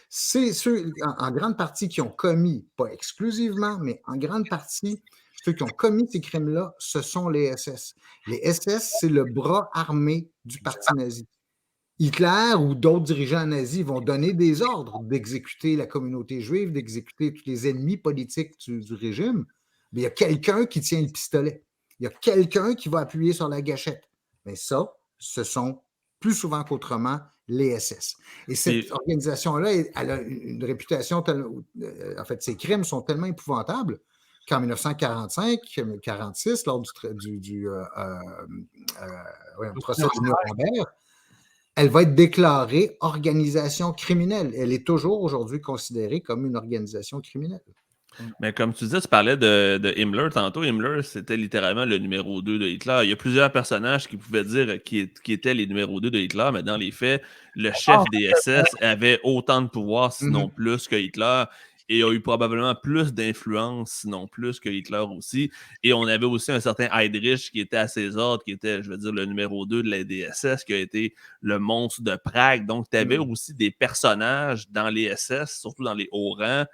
C'est ceux, en grande partie, qui ont commis, pas exclusivement, mais en grande partie, ceux qui ont commis ces crimes-là, ce sont les SS. Les SS, c'est le bras armé du parti nazi. Hitler ou d'autres dirigeants nazis vont donner des ordres d'exécuter la communauté juive, d'exécuter tous les ennemis politiques du régime. Mais il y a quelqu'un qui tient le pistolet. Il y a quelqu'un qui va appuyer sur la gâchette. Mais ça, ce sont plus souvent qu'autrement les SS. Et cette organisation-là, elle a une réputation en fait, ses crimes sont tellement épouvantables qu'en 1945-46, lors du procès de Nuremberg, elle va être déclarée organisation criminelle. Elle est toujours aujourd'hui considérée comme une organisation criminelle. Mais comme tu disais, tu parlais de Himmler tantôt. Himmler, c'était littéralement le numéro 2 de Hitler. Il y a plusieurs personnages qui pouvaient dire qui étaient les numéros 2 de Hitler, mais dans les faits, le chef des SS avait autant de pouvoir, sinon plus, que Hitler, et a eu probablement plus d'influence, sinon plus, que Hitler aussi. Et on avait aussi un certain Heydrich qui était à ses ordres, qui était, je veux dire, le numéro 2 de la DSS, qui a été le monstre de Prague. Donc, tu avais aussi des personnages dans les SS, surtout dans les hauts rangs,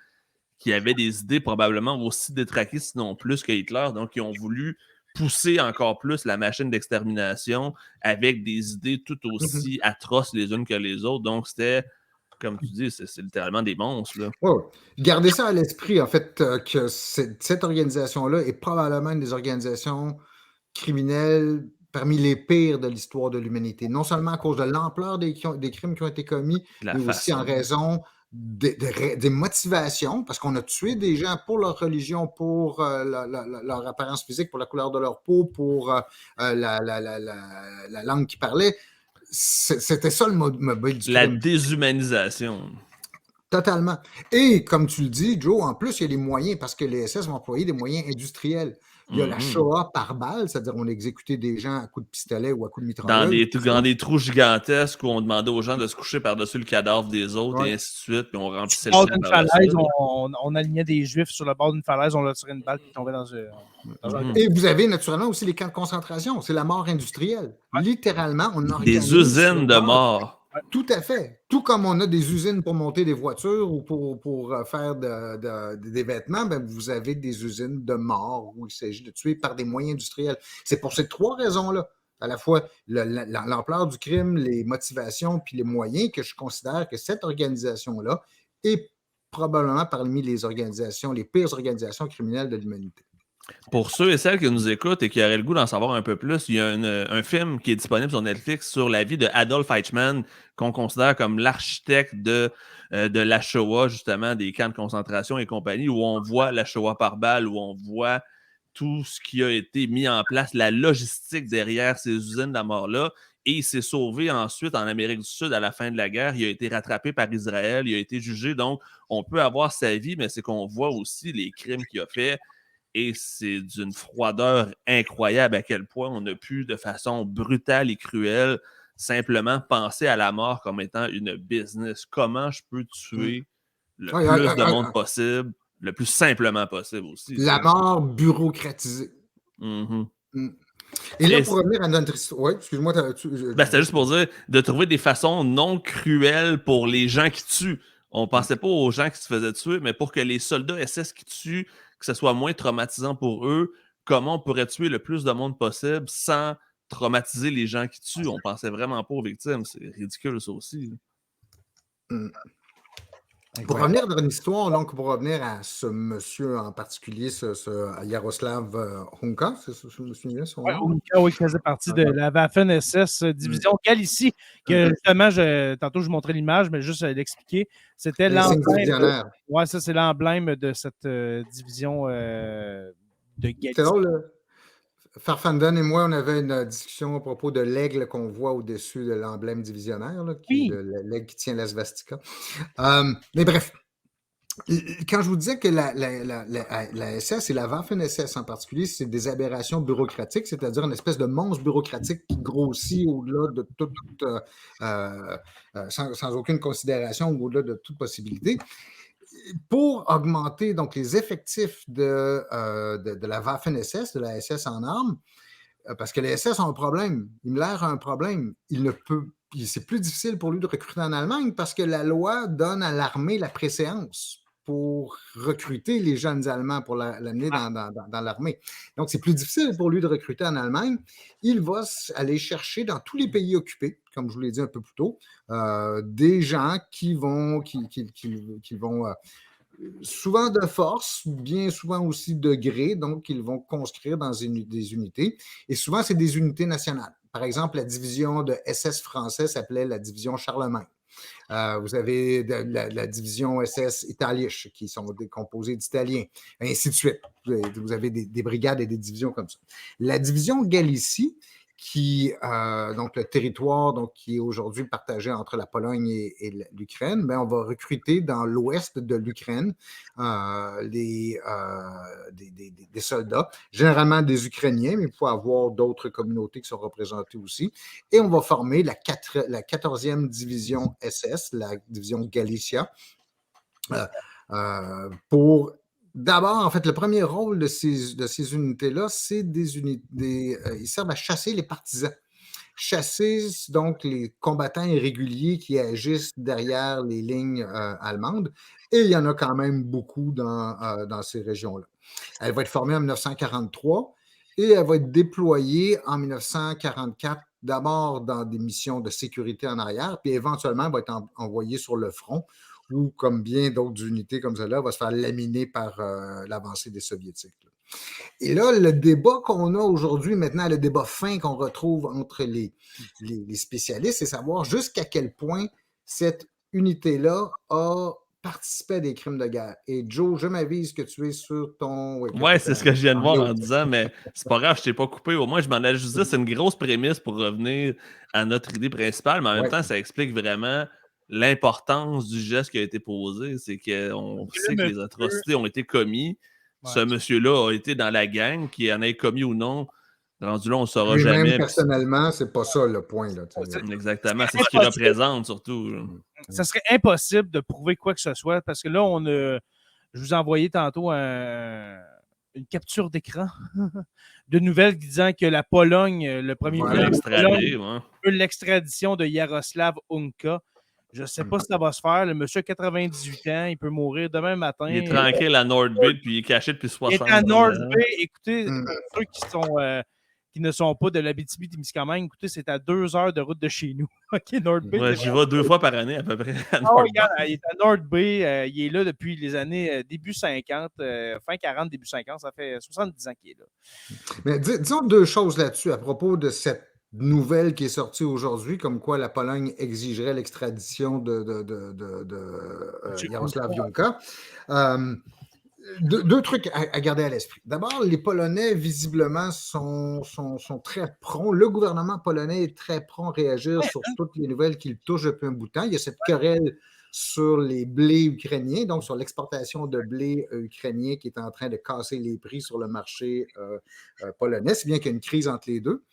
qui avaient des idées probablement aussi détraquées, sinon plus, que Hitler. Donc, ils ont voulu pousser encore plus la machine d'extermination avec des idées tout aussi atroces les unes que les autres. Donc, c'était, comme tu dis, c'est littéralement des monstres. Là. Ouais. Gardez ça à l'esprit, en fait, que cette organisation-là est probablement une des organisations criminelles parmi les pires de l'histoire de l'humanité. Non seulement à cause de l'ampleur des crimes qui ont été commis, mais aussi en raison des motivations, parce qu'on a tué des gens pour leur religion, pour leur apparence physique, pour la couleur de leur peau, pour la langue qu'ils parlaient. C'était ça le mobile du crime. La déshumanisation. Totalement. Et comme tu le dis, Joe, en plus, il y a des moyens, parce que les SS vont employer des moyens industriels. Il y a la Shoah par balle, c'est-à-dire on exécutait des gens à coups de pistolet ou à coups de mitrailleuse. Dans des trous gigantesques où on demandait aux gens de se coucher par-dessus le cadavre des autres et ainsi de suite, puis on remplissait le bord d'une falaise, on alignait des Juifs sur le bord d'une falaise, on leur tirait une balle qui tombait dans un... Et vous avez naturellement aussi les camps de concentration, c'est la mort industrielle. Littéralement, on organise des usines de mort. Tout à fait. Tout comme on a des usines pour monter des voitures ou pour faire des vêtements, ben vous avez des usines de mort où il s'agit de tuer par des moyens industriels. C'est pour ces trois raisons-là, à la fois l'ampleur du crime, les motivations puis les moyens, que je considère que cette organisation-là est probablement parmi les pires organisations criminelles de l'humanité. Pour ceux et celles qui nous écoutent et qui auraient le goût d'en savoir un peu plus, il y a un film qui est disponible sur Netflix sur la vie de Adolf Eichmann, qu'on considère comme l'architecte de la Shoah, justement, des camps de concentration et compagnie, où on voit la Shoah par balle, où on voit tout ce qui a été mis en place, la logistique derrière ces usines de la mort-là. Et il s'est sauvé ensuite en Amérique du Sud à la fin de la guerre. Il a été rattrapé par Israël, il a été jugé. Donc, on peut avoir sa vie, mais c'est qu'on voit aussi les crimes qu'il a fait. Et c'est d'une froideur incroyable à quel point on a pu, de façon brutale et cruelle, simplement penser à la mort comme étant une business. Comment je peux tuer le plus de monde possible, le plus simplement possible aussi. La mort bureaucratisée. Et là, pour revenir à notre histoire... Oui, excuse-moi. C'était juste pour dire de trouver des façons non cruelles pour les gens qui tuent. On ne pensait pas aux gens qui se faisaient tuer, mais pour que les soldats SS qui tuent, que ce soit moins traumatisant pour eux, comment on pourrait tuer le plus de monde possible sans traumatiser les gens qui tuent. On pensait vraiment pas aux victimes. C'est ridicule, ça aussi. Pour revenir dans l'histoire, donc pour revenir à ce monsieur en particulier, ce Jaroslav Hunka, c'est ça, je me souviens son nom? Hunka, oui, qui faisait partie de la Waffen-SS division Galicie, que justement, tantôt je vous montrais l'image, mais juste l'expliquer, c'était l'emblème. Oui, ça c'est l'emblème de cette division de Galicie. C'est drôle, Farfanden et moi, on avait une discussion à propos de l'aigle qu'on voit au-dessus de l'emblème divisionnaire, là, qui est l'aigle qui tient la svastika. Mais bref, quand je vous disais que la SS et la Waffen-SS en particulier, c'est des aberrations bureaucratiques, c'est-à-dire une espèce de monstre bureaucratique qui grossit au-delà de toute, sans aucune considération ou au-delà de toute possibilité. Pour augmenter donc les effectifs de la Waffen-SS, de la SS en armes, parce que les SS ont un problème. Himmler a un problème. C'est plus difficile pour lui de recruter en Allemagne parce que la loi donne à l'armée la préséance pour recruter les jeunes Allemands, pour l'amener dans l'armée. Donc, c'est plus difficile pour lui de recruter en Allemagne. Il va aller chercher dans tous les pays occupés, comme je vous l'ai dit un peu plus tôt, des gens qui vont souvent de force, bien souvent aussi de gré, donc ils vont conscrire dans des unités. Et souvent, c'est des unités nationales. Par exemple, la division de SS français s'appelait la division Charlemagne. Vous avez la division SS Italisch, qui sont composées d'Italiens, et ainsi de suite. Vous avez des brigades et des divisions comme ça. La division Galicie, donc le territoire qui est aujourd'hui partagé entre la Pologne et l'Ukraine, on va recruter dans l'ouest de l'Ukraine des soldats, généralement des Ukrainiens, mais il faut avoir d'autres communautés qui sont représentées aussi. Et on va former la 14e division SS, la division Galicia, pour... D'abord, en fait, le premier rôle de ces unités-là, c'est ils servent à chasser les partisans. Chasser, donc, les combattants irréguliers qui agissent derrière les lignes allemandes. Et il y en a quand même beaucoup dans ces régions-là. Elle va être formée en 1943 et elle va être déployée en 1944, d'abord dans des missions de sécurité en arrière, puis éventuellement, elle va être envoyée sur le front, ou comme bien d'autres unités comme celle-là, va se faire laminer par l'avancée des Soviétiques. Et là, le débat qu'on a aujourd'hui, maintenant, le débat fin qu'on retrouve entre les spécialistes, c'est savoir jusqu'à quel point cette unité-là a participé à des crimes de guerre. Et Joe, je m'avise que tu es sur ton... Ouais, c'est ce que je viens de voir en disant, mais c'est pas grave, je t'ai pas coupé. Au moins, je m'en ai juste dit, c'est une grosse prémisse pour revenir à notre idée principale, mais en même temps, ça explique vraiment l'importance du geste qui a été posé. C'est qu'on sait que les atrocités ont été commises. Ce monsieur-là a été dans la gang, qui en ait commis ou non. Rendu là, on ne saura jamais. Même personnellement, c'est pas ça le point. Là, exactement, c'est ce qu'il représente surtout. Ça serait impossible de prouver quoi que ce soit, parce que là, je vous ai envoyé tantôt une capture d'écran de nouvelles disant que la Pologne, le premier ministre, l'extradition de Jaroslav Hunka. Je ne sais pas si ça va se faire. Le monsieur a 98 ans, il peut mourir demain matin. Il est tranquille à Nordby, puis il est caché depuis 60 ans. Il est à Nordby. Écoutez, ceux qui ne sont pas de l'Abitibi-Témiscamingue, écoutez, c'est à 2 heures de route de chez nous. OK, Nordby. Ouais, j'y vais 2 fois par année à peu près. Il est à Nordby. Il est là depuis les années début 50, fin 40, début 50. Ça fait 70 ans qu'il est là. Mais disons 2 choses là-dessus à propos de cette nouvelle qui est sortie aujourd'hui, comme quoi la Pologne exigerait l'extradition de Jaroslav Hunka. Deux trucs à garder à l'esprit. D'abord, les Polonais, visiblement, sont très prompts. Le gouvernement polonais est très prompt à réagir sur toutes les nouvelles qui le touchent depuis un bout de temps. Il y a cette querelle sur les blés ukrainiens, donc sur l'exportation de blé ukrainien qui est en train de casser les prix sur le marché polonais, si bien qu'il y a une crise entre les deux.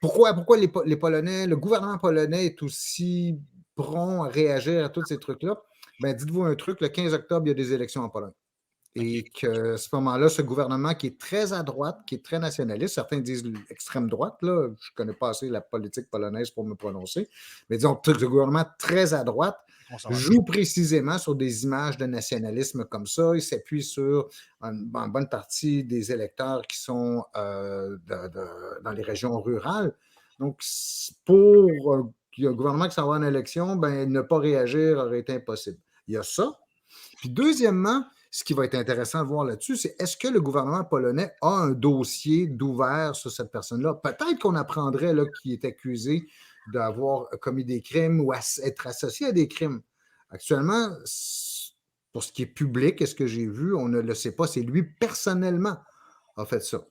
Pourquoi les Polonais, le gouvernement polonais est aussi prompt à réagir à tous ces trucs-là? Ben, dites-vous un truc, le 15 octobre, il y a des élections en Pologne. Et qu'à ce moment-là, ce gouvernement qui est très à droite, qui est très nationaliste, certains disent l'extrême droite, là, je ne connais pas assez la politique polonaise pour me prononcer, mais disons, ce gouvernement très à droite joue précisément sur des images de nationalisme comme ça. Il s'appuie sur une bonne partie des électeurs qui sont dans les régions rurales. Donc, pour le gouvernement qui s'en va en élection, ben, ne pas réagir aurait été impossible. Il y a ça. Puis deuxièmement, ce qui va être intéressant de voir là-dessus, c'est est-ce que le gouvernement polonais a un dossier d'ouvert sur cette personne-là? Peut-être qu'on apprendrait qu'il est accusé d'avoir commis des crimes ou être associé à des crimes. Actuellement, pour ce qui est public, est-ce que j'ai vu, on ne le sait pas, c'est lui personnellement a fait ça.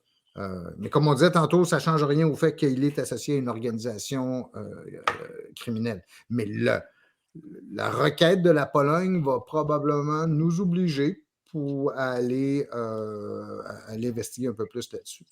Mais comme on disait tantôt, ça ne change rien au fait qu'il est associé à une organisation criminelle. Mais la requête de la Pologne va probablement nous obliger pour aller investiguer un peu plus là-dessus.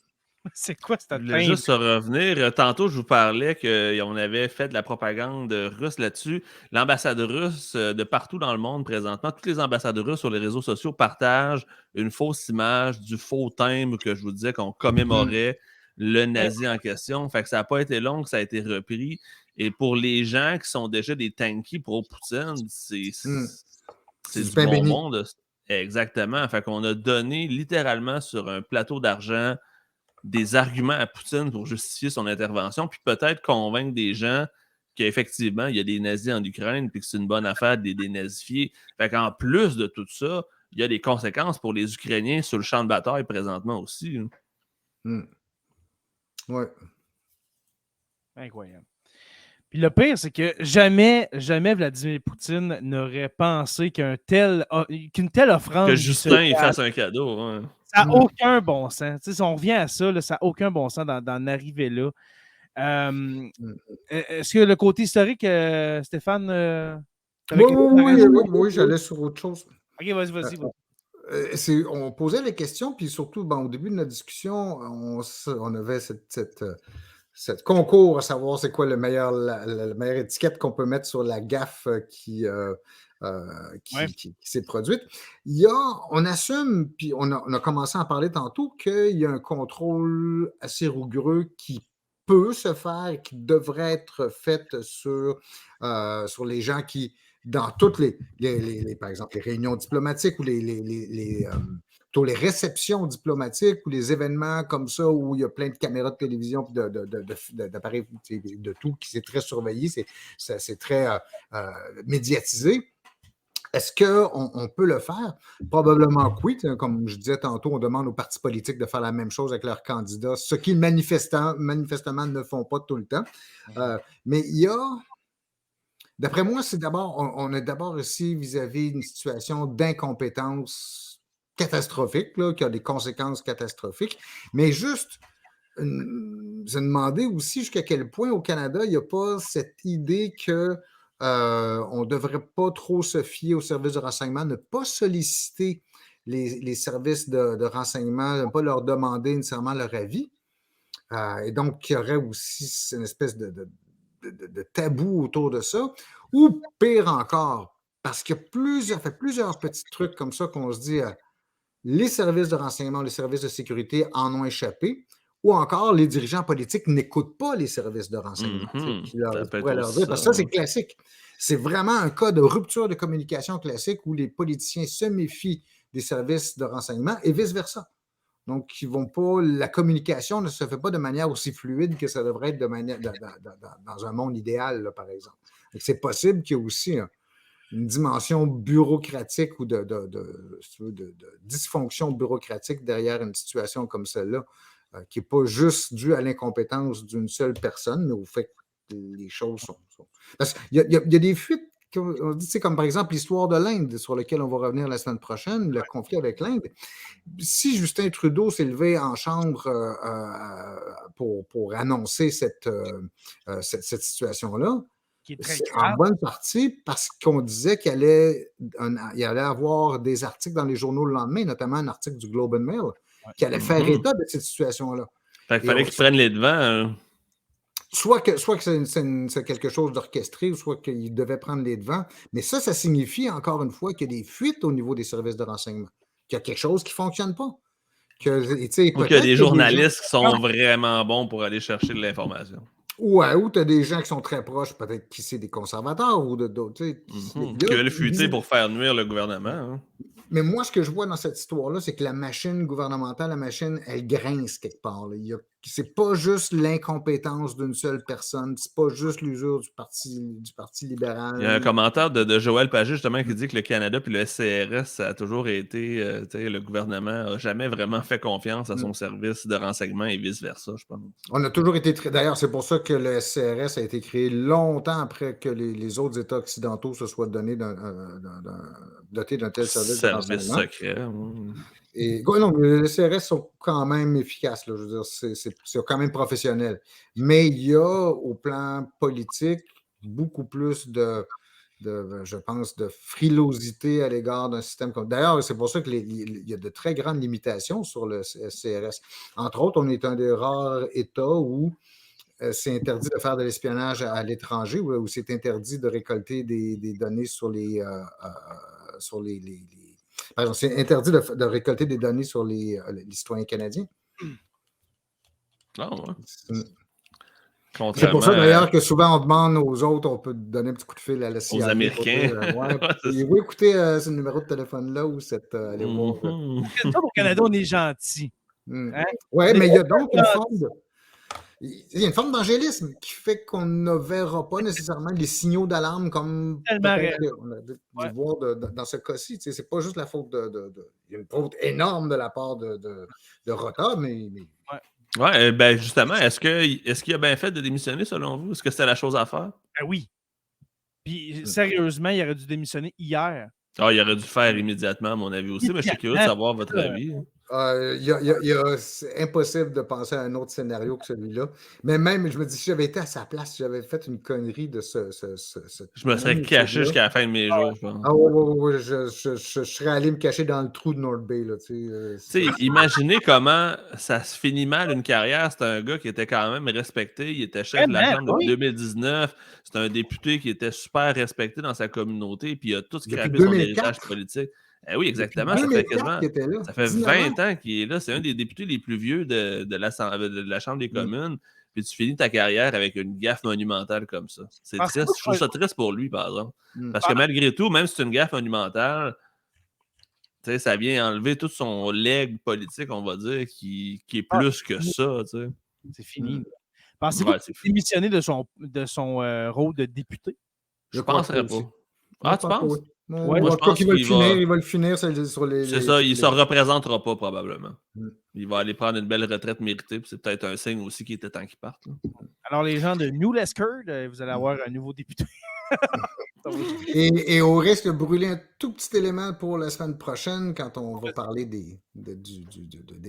C'est quoi cette Je voulais juste revenir. Tantôt, je vous parlais qu'on avait fait de la propagande russe là-dessus. L'ambassade russe de partout dans le monde présentement, toutes les ambassades russes sur les réseaux sociaux partagent une fausse image du faux timbre que je vous disais qu'on commémorait le nazi en question. Fait que ça n'a pas été long que ça a été repris. Et pour les gens qui sont déjà des tankies pro-Poutine, c'est du bon monde. Exactement. Fait qu'on a donné littéralement sur un plateau d'argent des arguments à Poutine pour justifier son intervention, puis peut-être convaincre des gens qu'effectivement, il y a des nazis en Ukraine, puis que c'est une bonne affaire de les dénazifier. Fait qu'en plus de tout ça, il y a des conséquences pour les Ukrainiens sur le champ de bataille présentement aussi. Oui. Incroyable. Puis le pire, c'est que jamais Vladimir Poutine n'aurait pensé qu'une telle offrande... Que Justin il fasse un cadeau. Ouais. Ça n'a aucun bon sens. Si on revient à ça, là, ça n'a aucun bon sens d'en arriver là. Est-ce que le côté historique, Stéphane... Oui, j'allais sur autre chose. OK, vas-y. On posait les questions, puis surtout, au début de notre discussion, on avait cette concours à savoir c'est quoi la meilleure étiquette qu'on peut mettre sur la gaffe qui s'est produite. On assume, puis on a commencé à en parler tantôt, qu'il y a un contrôle assez rigoureux qui peut se faire, qui devrait être fait sur les gens qui, dans toutes par exemple, les réunions diplomatiques ou les réceptions diplomatiques ou les événements comme ça où il y a plein de caméras de télévision et d'appareils de tout qui c'est très surveillé, c'est très médiatisé. Est-ce qu'on peut le faire? Probablement que oui. Comme je disais tantôt, on demande aux partis politiques de faire la même chose avec leurs candidats, ce qu'ils manifestement ne font pas tout le temps. Mais il y a... D'après moi, on est d'abord ici vis-à-vis une situation d'incompétence catastrophique, là, qui a des conséquences catastrophiques. Mais juste, se demander aussi jusqu'à quel point au Canada, il n'y a pas cette idée que on ne devrait pas trop se fier aux services de renseignement, ne pas solliciter les services de renseignement, ne pas leur demander nécessairement leur avis. Et donc, il y aurait aussi une espèce de tabou autour de ça. Ou pire encore, parce qu'il y a plusieurs petits trucs comme ça qu'on se dit, les services de renseignement, les services de sécurité en ont échappé. Ou encore, les dirigeants politiques n'écoutent pas les services de renseignement. Pourrait leur dire, parce que ça, c'est classique. C'est vraiment un cas de rupture de communication classique où les politiciens se méfient des services de renseignement et vice-versa. Donc, la communication ne se fait pas de manière aussi fluide que ça devrait être dans un monde idéal, là, par exemple. C'est possible qu'il y ait aussi une dimension bureaucratique ou de dysfonction bureaucratique derrière une situation comme celle-là, qui n'est pas juste due à l'incompétence d'une seule personne, mais au fait que les choses sont... Parce qu'il y a des fuites, on dit, comme par exemple l'histoire de l'Inde, sur laquelle on va revenir la semaine prochaine, le conflit avec l'Inde. Si Justin Trudeau s'est levé en chambre pour annoncer cette situation-là, c'est en bonne partie parce qu'on disait qu'il allait avoir des articles dans les journaux le lendemain, notamment un article du Globe and Mail, qui allait faire état de cette situation-là. Il fallait qu'ils prennent les devants. Soit que c'est quelque chose d'orchestré, ou soit qu'il devait prendre les devants. Mais ça signifie, encore une fois, qu'il y a des fuites au niveau des services de renseignement, qu'il y a quelque chose qui ne fonctionne pas. Ou qu'il y a des journalistes qui sont vraiment bons pour aller chercher de l'information. Ouais, ou tu as des gens qui sont très proches, peut-être qui c'est des conservateurs ou d'autres. Qui veulent fuiter pour faire nuire le gouvernement. Hein. Mais moi, ce que je vois dans cette histoire-là, c'est que la machine gouvernementale, elle grince quelque part. C'est pas juste l'incompétence d'une seule personne, c'est pas juste l'usure du parti libéral. Il y a un commentaire de Joël Pagé, justement, qui dit que le Canada puis le SCRS, ça a toujours été, le gouvernement n'a jamais vraiment fait confiance à son service de renseignement et vice-versa, je pense. On a toujours été d'ailleurs, c'est pour ça que le SCRS a été créé longtemps après que les autres États occidentaux se soient dotés d'un tel service de renseignement. Secret. Et non, les CRS sont quand même efficaces, là, je veux dire, c'est quand même professionnel. Mais il y a, au plan politique, beaucoup plus je pense, de frilosité à l'égard d'un système comme... D'ailleurs, c'est pour ça qu'il y a de très grandes limitations sur le CRS. Entre autres, on est un des rares États où c'est interdit de faire de l'espionnage à l'étranger, où c'est interdit de récolter des données sur les par exemple, c'est interdit de récolter des données sur les citoyens canadiens. Ah ouais. C'est pour ça d'ailleurs que souvent on demande aux autres, on peut donner un petit coup de fil à la CIA. Aux Américains. Vous écoutez ce numéro de téléphone-là ou allez voir. Au Canada, on est gentil. Hein? Oui, mais il y a donc une forme il y a une forme d'angélisme qui fait qu'on ne verra pas nécessairement les signaux d'alarme comme on a dû voir dans ce cas-ci. C'est pas juste la faute il y a une faute énorme de la part de Rota, mais... Ouais, ben justement, est-ce qu'il a bien fait de démissionner selon vous? Est-ce que c'était la chose à faire? Ben oui. Puis sérieusement, il aurait dû démissionner hier. Ah, il aurait dû le faire immédiatement, à mon avis aussi, mais je suis curieux de savoir votre avis. C'est impossible de penser à un autre scénario que celui-là. Mais même, je me dis, si j'avais été à sa place, si j'avais fait une connerie de je me serais caché jusqu'à la fin de mes jours, je pense. Ah oui, je serais allé me cacher dans le trou de North Bay. Imaginez comment ça se finit mal une carrière. C'est un gars qui était quand même respecté. Il était chef de la Chambre depuis 2019. C'est un député qui était super respecté dans sa communauté. Puis il a tout scrappé son héritage politique. Eh oui, exactement. Ça fait 20 ans qu'il est là. C'est un des députés les plus vieux de la Chambre des communes. Puis tu finis ta carrière avec une gaffe monumentale comme ça. C'est triste. Je trouve ça triste pour lui, par exemple. Parce que malgré tout, même si c'est une gaffe monumentale, ça vient enlever tout son leg politique, on va dire, qui est plus que ça. C'est fini. Pensez-vous qu'il a démissionné de son rôle de député? Je penserais pas. Ah, tu penses? Ouais, je pense qu'il va le finir sur les... C'est ça, il ne se représentera pas probablement. Il va aller prendre une belle retraite méritée, puis c'est peut-être un signe aussi qu'il était temps qu'il parte. Alors, les gens de New Lescard, vous allez avoir un nouveau député. Et au risque de brûler un tout petit élément pour la semaine prochaine, quand on va parler des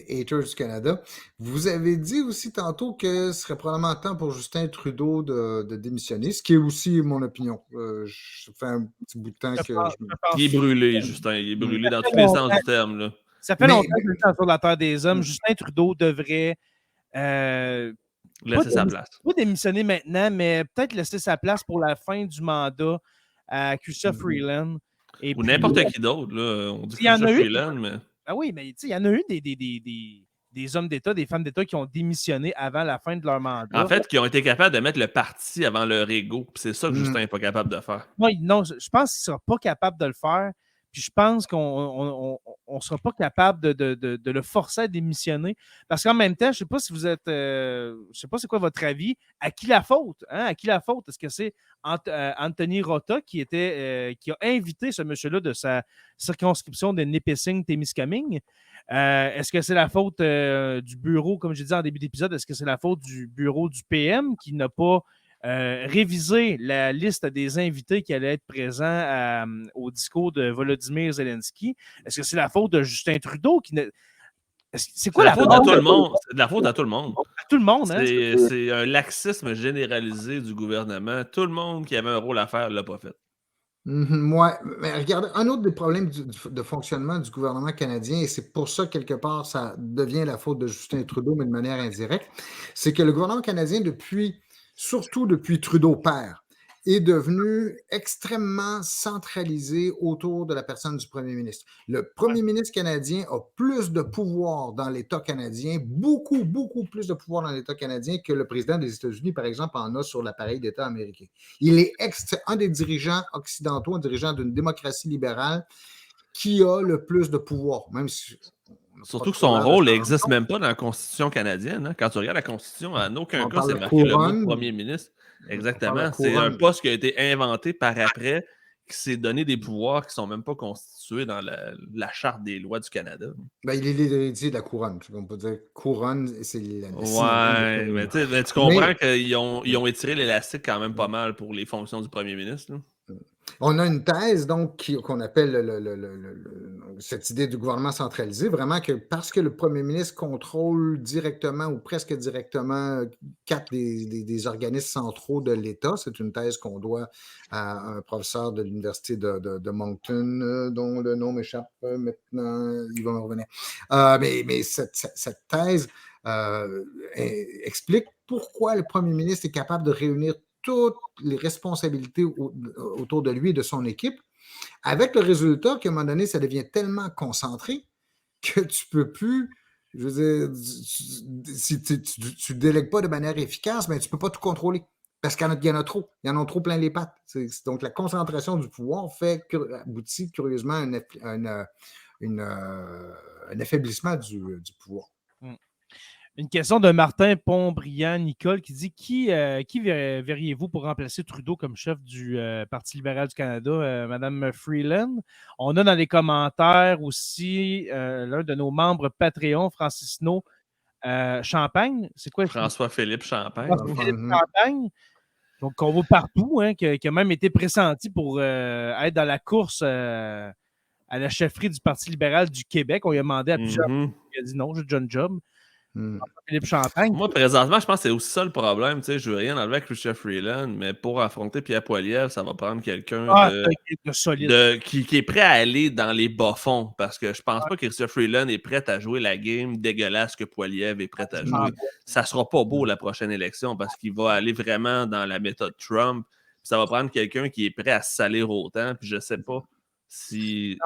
haters du Canada, vous avez dit aussi tantôt que ce serait probablement temps pour Justin Trudeau de démissionner, ce qui est aussi mon opinion. Ça fait un petit bout de temps que... Il est brûlé, Justin. Il est brûlé dans tous les sens du terme. Là. Ça fait longtemps qu'il est sur la terre des hommes. Justin Trudeau devrait... laisser sa place. Pas démissionner maintenant, mais peut-être laisser sa place pour la fin du mandat à Chrystia Freeland. Ou n'importe qui d'autre. On dit Chrystia Freeland, mais... Ah oui, mais il y en a eu des hommes d'État, des femmes d'État qui ont démissionné avant la fin de leur mandat. En fait, qui ont été capables de mettre le parti avant leur ego. C'est ça que Justin n'est pas capable de faire. Non, je pense qu'il ne sera pas capable de le faire. Puis je pense qu'on ne sera pas capable de le forcer à démissionner. Parce qu'en même temps, je ne sais pas si vous êtes. je ne sais pas c'est quoi votre avis. À qui la faute? Hein? À qui la faute? Est-ce que c'est Anthony Rota qui a invité ce monsieur-là de sa circonscription de Nipissing-Témiscamingue? Est-ce que c'est la faute du bureau, comme je disais en début d'épisode, est-ce que c'est la faute du bureau du PM qui n'a pas réviser la liste des invités qui allaient être présents au discours de Volodymyr Zelensky? Est-ce que c'est la faute de Justin Trudeau qui ne... C'est quoi la faute à tout le monde? C'est de la faute à tout le monde. À tout le monde, hein? C'est un laxisme généralisé du gouvernement. Tout le monde qui avait un rôle à faire ne l'a pas fait. Ouais, mais regardez, un autre des problèmes de fonctionnement du gouvernement canadien, et c'est pour ça, quelque part, ça devient la faute de Justin Trudeau, mais de manière indirecte, c'est que le gouvernement canadien, surtout depuis Trudeau père, est devenu extrêmement centralisé autour de la personne du premier ministre. Le premier ministre canadien a plus de pouvoir dans l'État canadien, beaucoup, beaucoup plus de pouvoir dans l'État canadien que le président des États-Unis, par exemple, en a sur l'appareil d'État américain. Il est un des dirigeants occidentaux, un dirigeant d'une démocratie libérale qui a le plus de pouvoir, même si... Surtout que son rôle n'existe même pas dans la Constitution canadienne. Hein. Quand tu regardes la Constitution, en aucun cas, c'est marqué le mot premier ministre. Exactement. C'est un poste qui a été inventé par après, qui s'est donné des pouvoirs qui ne sont même pas constitués dans la Charte des lois du Canada. Ben, il est l'héritier de la couronne. On peut dire couronne, c'est la ouais, mais tu comprends qu'ils ont étiré l'élastique quand même pas mal pour les fonctions du premier ministre. Là. On a une thèse, donc, qu'on appelle cette idée du gouvernement centralisé, vraiment que parce que le premier ministre contrôle directement ou presque directement 4 des organismes centraux de l'État, c'est une thèse qu'on doit à un professeur de l'Université de Moncton, dont le nom m'échappe maintenant, il va me revenir. Mais cette thèse explique pourquoi le premier ministre est capable de réunir toutes les responsabilités autour de lui et de son équipe, avec le résultat qu'à un moment donné, ça devient tellement concentré que tu ne peux plus, je veux dire, si tu ne délègues pas de manière efficace, ben, tu ne peux pas tout contrôler. Parce qu'il y en a trop. Il y en a trop plein les pattes. Donc, la concentration du pouvoir aboutit curieusement à un affaiblissement du pouvoir. Une question de Martin Pont-Briand-Nicole qui dit qui verriez-vous pour remplacer Trudeau comme chef du Parti libéral du Canada, Madame Freeland? On a dans les commentaires aussi l'un de nos membres Patreon, Francis No Champagne. C'est quoi? François-Philippe Champagne. François-Philippe Champagne. Donc, on voit partout, hein, qui a même été pressenti pour être dans la course à la chefferie du Parti libéral du Québec. On lui a demandé à plusieurs fois. Il a dit non, j'ai déjà un job. Philippe Champagne. Moi, présentement, je pense que c'est aussi ça le problème. Je ne veux rien enlever avec Chrystia Freeland, mais pour affronter Pierre Poilievre, ça va prendre quelqu'un de solide. qui est prêt à aller dans les bas-fonds. Parce que je pense pas que Chrystia Freeland est prête à jouer la game dégueulasse que Poilievre est prête à jouer. Ça sera pas beau la prochaine élection parce qu'il va aller vraiment dans la méthode Trump. Ça va prendre quelqu'un qui est prêt à se salir autant. Puis je sais pas si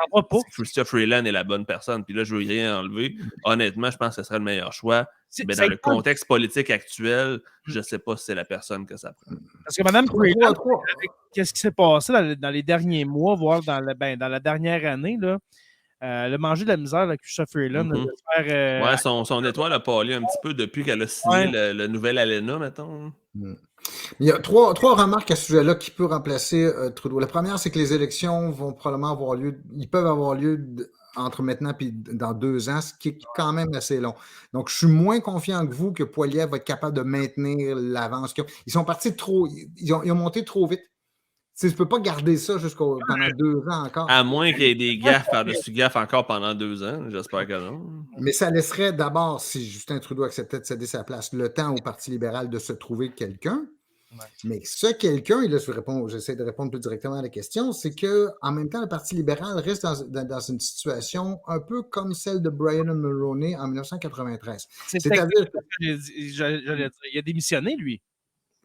Chrystia Freeland est la bonne personne. Puis là, je veux rien enlever. Honnêtement, je pense que ce serait le meilleur choix. Mais dans le contexte politique actuel, je ne sais pas si c'est la personne que ça prend. Parce que Mme Freeland, qu'est-ce qui s'est passé dans les derniers mois, voire dans la dernière année, là? Elle a mangé de la misère avec Chrystia Freeland. Ouais, son étoile a pâli un petit peu depuis qu'elle a signé le nouvel ALENA, mettons. Il y a trois remarques à ce sujet-là qui peut remplacer Trudeau. La première, c'est que les élections vont probablement avoir lieu, ils peuvent avoir lieu entre maintenant et dans 2 ans, ce qui est quand même assez long. Donc, je suis moins confiant que vous que Poilievre va être capable de maintenir l'avance. Ils sont partis trop, ils ont monté trop vite. Tu ne peux pas garder ça pendant 2 ans encore. À moins qu'il y ait des gaffes par-dessus gaffes encore pendant 2 ans. J'espère que non. Mais ça laisserait d'abord, si Justin Trudeau acceptait de céder sa place, le temps au Parti libéral de se trouver quelqu'un. Ouais. Mais ce quelqu'un, et là j'essaie de répondre plus directement à la question, c'est qu'en même temps, le Parti libéral reste dans une situation un peu comme celle de Brian Mulroney en 1993. C'est-à-dire il a démissionné, lui.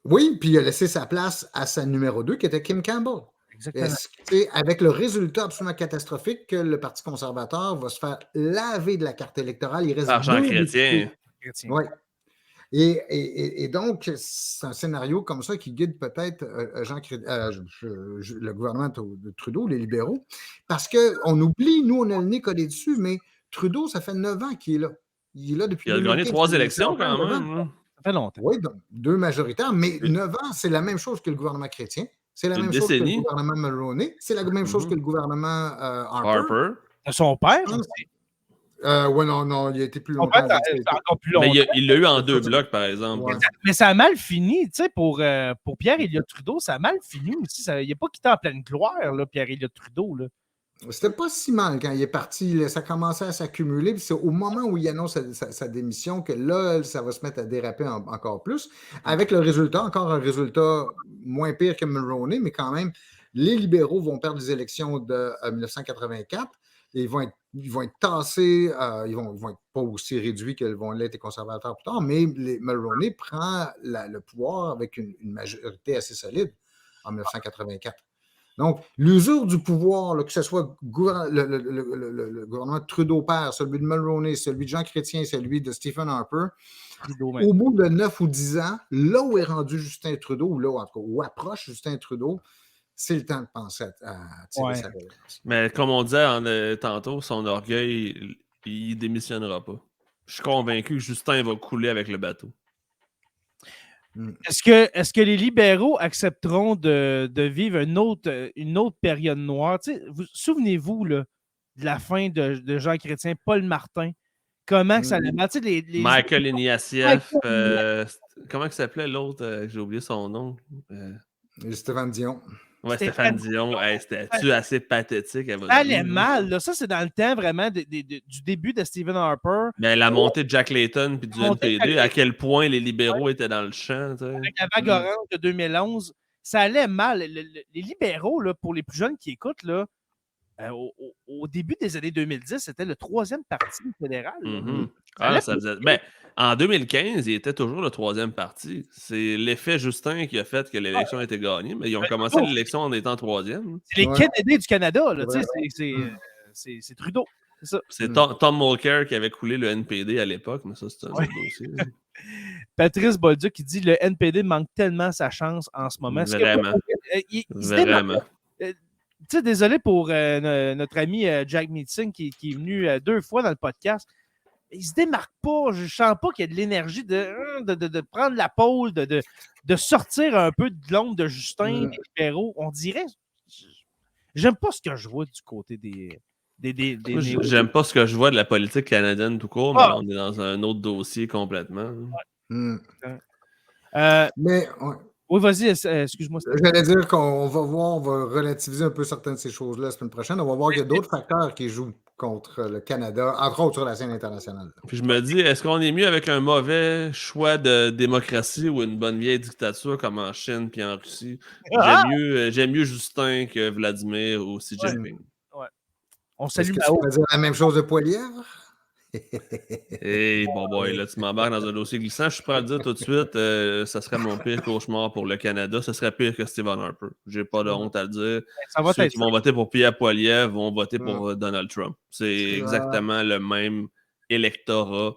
Oui, puis il a laissé sa place à sa numéro 2, qui était Kim Campbell. Exactement. Avec le résultat absolument catastrophique que le Parti conservateur va se faire laver de la carte électorale. Il reste Argent chrétien. Oui. Et donc, c'est un scénario comme ça qui guide peut-être le gouvernement de Trudeau, les libéraux, parce qu'on oublie, nous, on a le nez collé dessus, mais Trudeau, ça fait 9 ans qu'il est là. Il est là depuis 2015. Il a gagné 3 élections quand même. Ça fait longtemps. Oui, donc 2 majoritaires, mais 9 ans, c'est la même chose que le gouvernement chrétien. C'est la même chose que le gouvernement Mulroney. C'est la même chose que le gouvernement Harper. Son père aussi. Oui, non, il a été plus longtemps. Encore plus longtemps. Mais il l'a eu en 2 blocs, par exemple. Ouais. Mais ça a mal fini, tu sais, pour Pierre-Éliott Trudeau, ça a mal fini aussi. Il n'a pas quitté en pleine gloire, là, Pierre-Éliott Trudeau, là. C'était pas si mal quand il est parti. Ça commençait à s'accumuler. Puis c'est au moment où il annonce sa démission que là, ça va se mettre à déraper encore plus. Avec le résultat, encore un résultat moins pire que Mulroney, mais quand même, les libéraux vont perdre les élections de 1984. Et ils vont être tassés, ils vont être pas aussi réduits que vont l'être les conservateurs plus tard, mais Mulroney prend le pouvoir avec une majorité assez solide. en 1984. Donc, l'usure du pouvoir, là, que ce soit le gouvernement de Trudeau père, celui de Mulroney, celui de Jean Chrétien, celui de Stephen Harper, au bout de 9 ou 10 ans, là où est rendu Justin Trudeau, ou là, en tout cas, où approche Justin Trudeau, c'est le temps de penser à tirer sa relance. Mais comme on disait tantôt, son orgueil, il démissionnera pas. Je suis convaincu que Justin va couler avec le bateau. Est-ce que les libéraux accepteront de vivre une autre période noire? Souvenez-vous là, de la fin de Jean Chrétien, Paul Martin, comment que ça allait mal. Michael Ignatieff, comment il s'appelait l'autre? J'ai oublié son nom. Stéphane Dion. Ouais, Stéphane Dion. C'était-tu assez pathétique? Ça allait mal. Là. Ça, c'est dans le temps vraiment du début de Stephen Harper. Mais la montée de Jack Layton puis du NPD, à quel point les libéraux étaient dans le champ. Avec la vague orange de 2011, ça allait mal. Les libéraux, là, pour les plus jeunes qui écoutent, là, au début des années 2010, c'était le 3e parti fédéral. En 2015, il était toujours le 3e parti. C'est l'effet Justin qui a fait que l'élection a été gagnée, mais ils ont commencé l'élection en étant 3e. C'est les Canadiens du Canada, là, c'est Trudeau. C'est Tom Mulcair qui avait coulé le NPD à l'époque, mais ça, c'est un autre dossier. Patrice Bolduc qui dit le NPD manque tellement sa chance en ce moment. Vraiment. Vraiment. Désolé pour notre ami Jack Meeting qui est venu 2 fois dans le podcast. Il se démarque pas. Je sens pas qu'il y a de l'énergie de prendre la pôle, de sortir un peu de l'ombre de Justin, des libéraux. On dirait. J'aime pas ce que je vois du côté des j'aime pas ce que je vois de la politique canadienne tout court, mais là, on est dans un autre dossier complètement. Mais. Oui, vas-y, excuse-moi. J'allais dire qu'on va voir, on va relativiser un peu certaines de ces choses-là la semaine prochaine. On va voir qu'il y a d'autres facteurs qui jouent contre le Canada, entre autres sur la scène internationale. Puis je me dis, est-ce qu'on est mieux avec un mauvais choix de démocratie ou une bonne vieille dictature comme en Chine puis en Russie? J'aime mieux Justin que Vladimir ou Xi Jinping. Ouais. On salue Mao. Tu vas dire la même chose de Poilievre? Hey, bon boy, là, tu m'embarques dans un dossier glissant. Je suis prêt à le dire tout de suite, ça serait mon pire cauchemar pour le Canada. Ce serait pire que Stephen Harper. J'ai pas de honte à le dire. Ceux qui vont voter pour Pierre Poilievre vont voter pour Donald Trump. C'est exactement le même électorat.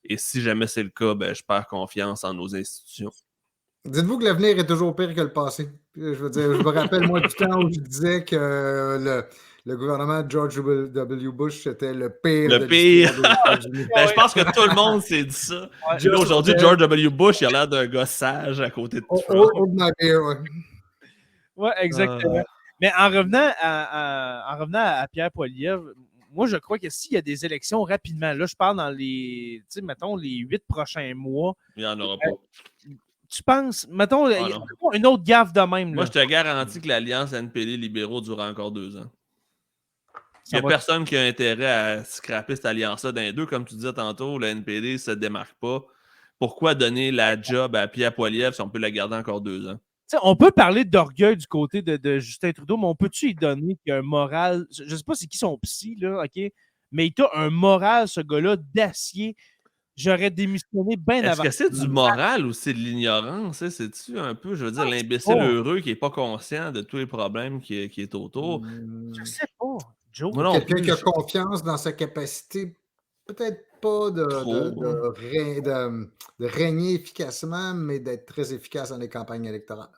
Et si jamais c'est le cas, ben, je perds confiance en nos institutions. Dites-vous que l'avenir est toujours pire que le passé. Je veux dire, je me rappelle, moi, du temps où je disais que le gouvernement de George W. Bush, c'était le pire. Le pire. Je pense que tout le monde s'est dit ça. Aujourd'hui, George W. Bush, il a l'air d'un gars sage à côté de Trump. Oui, exactement. Mais en revenant à Pierre Poilievre, moi, je crois que s'il y a des élections rapidement, là, je parle dans les 8 prochains mois. Il n'y en aura pas. Tu penses, mettons, une autre gaffe de même. Moi, je te garantis que l'Alliance NPD-Libéraux durera encore 2 ans. Il n'y a personne qui a intérêt à scraper cette alliance-là d'un deux. Comme tu disais tantôt, le NPD ne se démarque pas. Pourquoi donner la job à Pierre Poilievre si on peut la garder encore 2 ans? T'sais, on peut parler d'orgueil du côté de Justin Trudeau, mais on peut-tu y donner qu'il y a un moral? Je ne sais pas c'est qui son psy, là, OK? Mais il a un moral, ce gars-là, d'acier. J'aurais démissionné bien avant. Est-ce que c'est du moral ou c'est de l'ignorance? C'est-tu un peu, je veux dire, l'imbécile heureux qui n'est pas conscient de tous les problèmes qui est autour? Je ne sais pas, Joe. Quelqu'un qui a confiance dans sa capacité, peut-être pas de régner efficacement, mais d'être très efficace dans les campagnes électorales.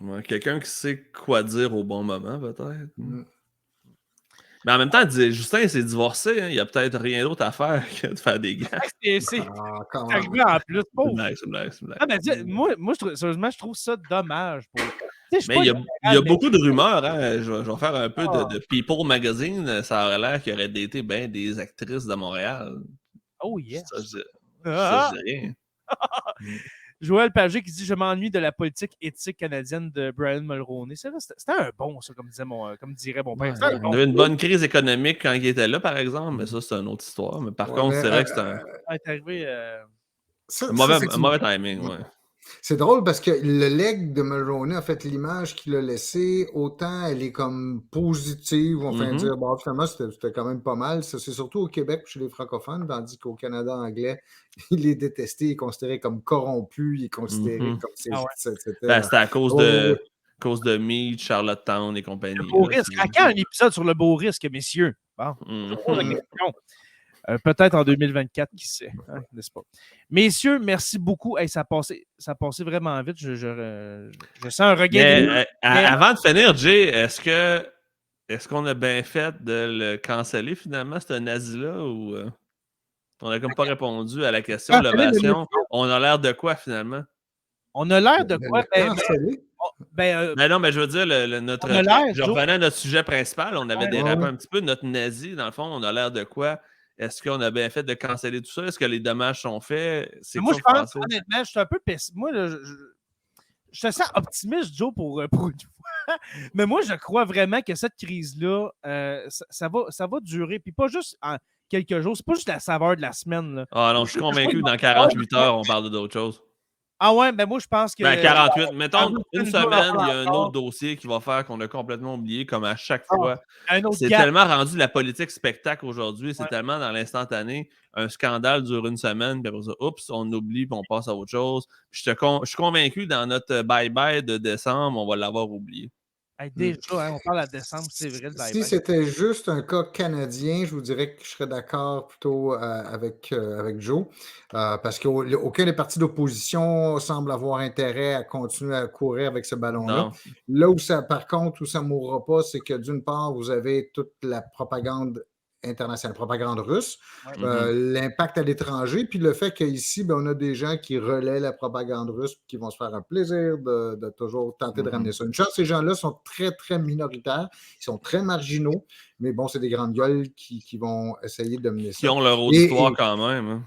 Ouais, quelqu'un qui sait quoi dire au bon moment, peut-être. Mais en même temps, Justin s'est divorcé. Hein. Il n'y a peut-être rien d'autre à faire que de faire des gaffes. C'est arrivé en plus. C'est une blague. Moi, sérieusement, je trouve ça dommage. Mais il y a beaucoup de rumeurs. Hein. Je vais faire un peu de People Magazine. Ça aurait l'air qu'il aurait daté bien des actrices de Montréal. Oh yes. Ça, je dis rien. Joël Pagé qui dit « Je m'ennuie de la politique éthique canadienne de Brian Mulroney ». C'était un bon, ça, comme dirait mon père. On avait une bonne crise économique quand il était là, par exemple, mais ça, c'est une autre histoire. Mais par contre, c'est vrai que c'est un mauvais timing. Ouais. C'est drôle parce que le leg de Mulroney, en fait, l'image qu'il a laissée, autant elle est comme positive, on fait dire, bon, finalement, c'était quand même pas mal. Ça, c'est surtout au Québec chez les francophones, tandis qu'au Canada anglais, il est détesté, il est considéré comme corrompu, il est considéré comme... C'était à cause de cause de Meade, Charlottetown et compagnie. Le beau risque. À quand un épisode sur le beau risque, messieurs? Bon, peut-être en 2024, qui sait, hein, n'est-ce pas? Messieurs, merci beaucoup. Hey, ça passait vraiment vite. Je sens un regain. Avant de finir, Jay, est-ce qu'on a bien fait de le canceller finalement, ce nazi-là, ou on n'a comme pas répondu à la question de l'ovation? On a l'air de quoi finalement? On a l'air de quoi? Non, mais je veux dire, je revenais à notre sujet principal. On avait dérapé un petit peu. Notre nazi, dans le fond, on a l'air de quoi? Est-ce qu'on a bien fait de canceller tout ça? Est-ce que les dommages sont faits? Moi, je pense, honnêtement, je suis un peu pessimiste. Moi, je te sens optimiste, Joe, pour une fois. Mais moi, je crois vraiment que cette crise-là, ça va durer. Puis pas juste en quelques jours. C'est pas juste la saveur de la semaine. Là. Ah non, je suis convaincu que dans 48 heures, on parle d'autre chose. Ah ouais, ben moi, je pense que... 48. Mettons, une semaine, il y a un autre dossier qui va faire qu'on a complètement oublié, comme à chaque fois. C'est tellement rendu la politique spectacle aujourd'hui, c'est tellement dans l'instantané. Un scandale dure une semaine, puis après ça, oups, on oublie, puis on passe à autre chose. Puis je suis convaincu, dans notre bye-bye de décembre, on va l'avoir oublié. Déjà, on parle à décembre, c'est vrai. Le si c'était juste un cas canadien, je vous dirais que je serais d'accord plutôt avec Joe, parce qu'aucun des partis d'opposition semble avoir intérêt à continuer à courir avec ce ballon-là. Là où par contre, où ça ne mourra pas, c'est que d'une part, vous avez toute la propagande internationale, propagande russe, l'impact à l'étranger, puis le fait qu'ici, on a des gens qui relaient la propagande russe qui vont se faire un plaisir de toujours tenter de ramener ça. Une chance, ces gens-là sont très, très minoritaires, ils sont très marginaux, mais bon, c'est des grandes gueules qui vont essayer de mener ça. Qui ont leur auditoire quand même. Hein.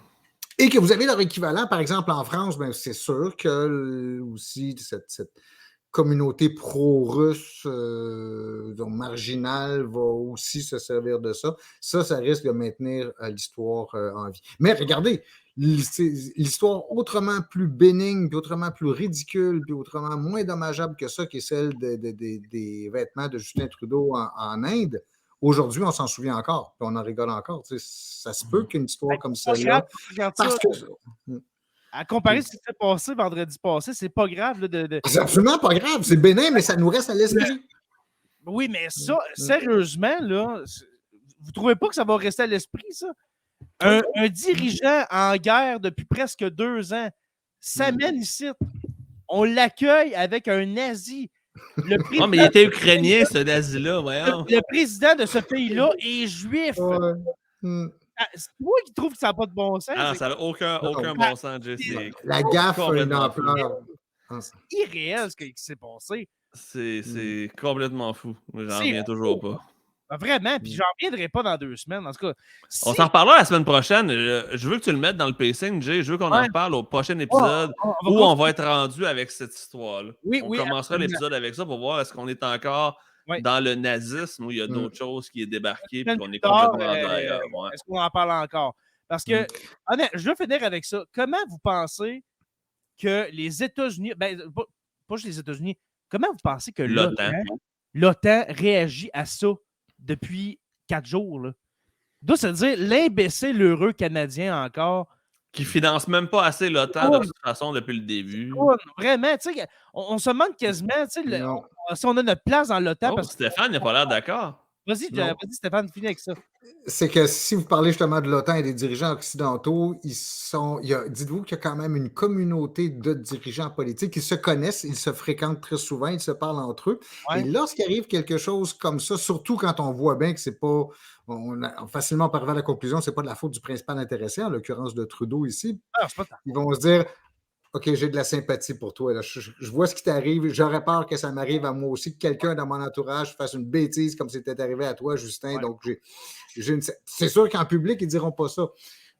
Et que vous avez leur équivalent, par exemple, en France, c'est sûr que aussi cette communauté pro-russe marginale va aussi se servir de ça. Ça risque de maintenir l'histoire en vie. Mais regardez, l'histoire autrement plus bénigne, puis autrement plus ridicule, puis autrement moins dommageable que ça, qui est celle des vêtements de Justin Trudeau en Inde, aujourd'hui, on s'en souvient encore, puis on en rigole encore. Ça se peut qu'une histoire comme celle-là... À comparer ce qui s'est passé vendredi passé, c'est pas grave. C'est absolument pas grave. C'est bénin, mais ça nous reste à l'esprit. Oui, mais ça, sérieusement, là, vous trouvez pas que ça va rester à l'esprit, ça? Un dirigeant en guerre depuis presque 2 ans s'amène ici. On l'accueille avec un nazi. Non, mais il était ukrainien, ce nazi-là. Le président de ce pays-là est juif. C'est toi qui trouves que ça n'a pas de bon sens. Ah, ça n'a aucun bon sens, Jesse. La gaffe a une ampleur. C'est irréel ce qui s'est passé. C'est complètement fou. J'en reviens toujours pas. Vraiment, puis j'en reviendrai pas dans 2 semaines. En tout cas, on s'en reparlera la semaine prochaine. Je veux que tu le mettes dans le pacing, Jay. Je veux qu'on en reparle au prochain épisode où on va être rendu avec cette histoire-là. On commencera l'épisode avec ça pour voir est-ce qu'on est encore dans le nazisme où il y a d'autres choses qui est débarqué et qu'on est complètement ailleurs. Est-ce qu'on en parle encore? Parce que, honnêtement, je veux finir avec ça. Comment vous pensez que les États-Unis, pas juste les États-Unis, comment vous pensez que l'OTAN réagit à ça depuis 4 jours? Là? Donc, c'est-à-dire l'imbécile heureux canadien encore. Qui ne finance même pas assez l'OTAN de toute façon depuis le début. Vraiment, tu sais, on se demande quasiment si on a notre place dans l'OTAN. Parce que Stéphane n'a pas l'air d'accord. Vas-y, Stéphane, finis avec ça. C'est que si vous parlez justement de l'OTAN et des dirigeants occidentaux, dites-vous qu'il y a quand même une communauté de dirigeants politiques. Ils se connaissent, ils se fréquentent très souvent, ils se parlent entre eux. Et lorsqu'il arrive quelque chose comme ça, surtout quand on voit bien que c'est pas... facilement, on peut arriver à la conclusion que ce n'est pas de la faute du principal intéressé, en l'occurrence de Trudeau ici. Ils vont se dire... OK, j'ai de la sympathie pour toi. Là. Je vois ce qui t'arrive. J'aurais peur que ça m'arrive à moi aussi, que quelqu'un dans mon entourage fasse une bêtise comme c'était arrivé à toi, Justin. Donc, c'est sûr qu'en public, ils ne diront pas ça.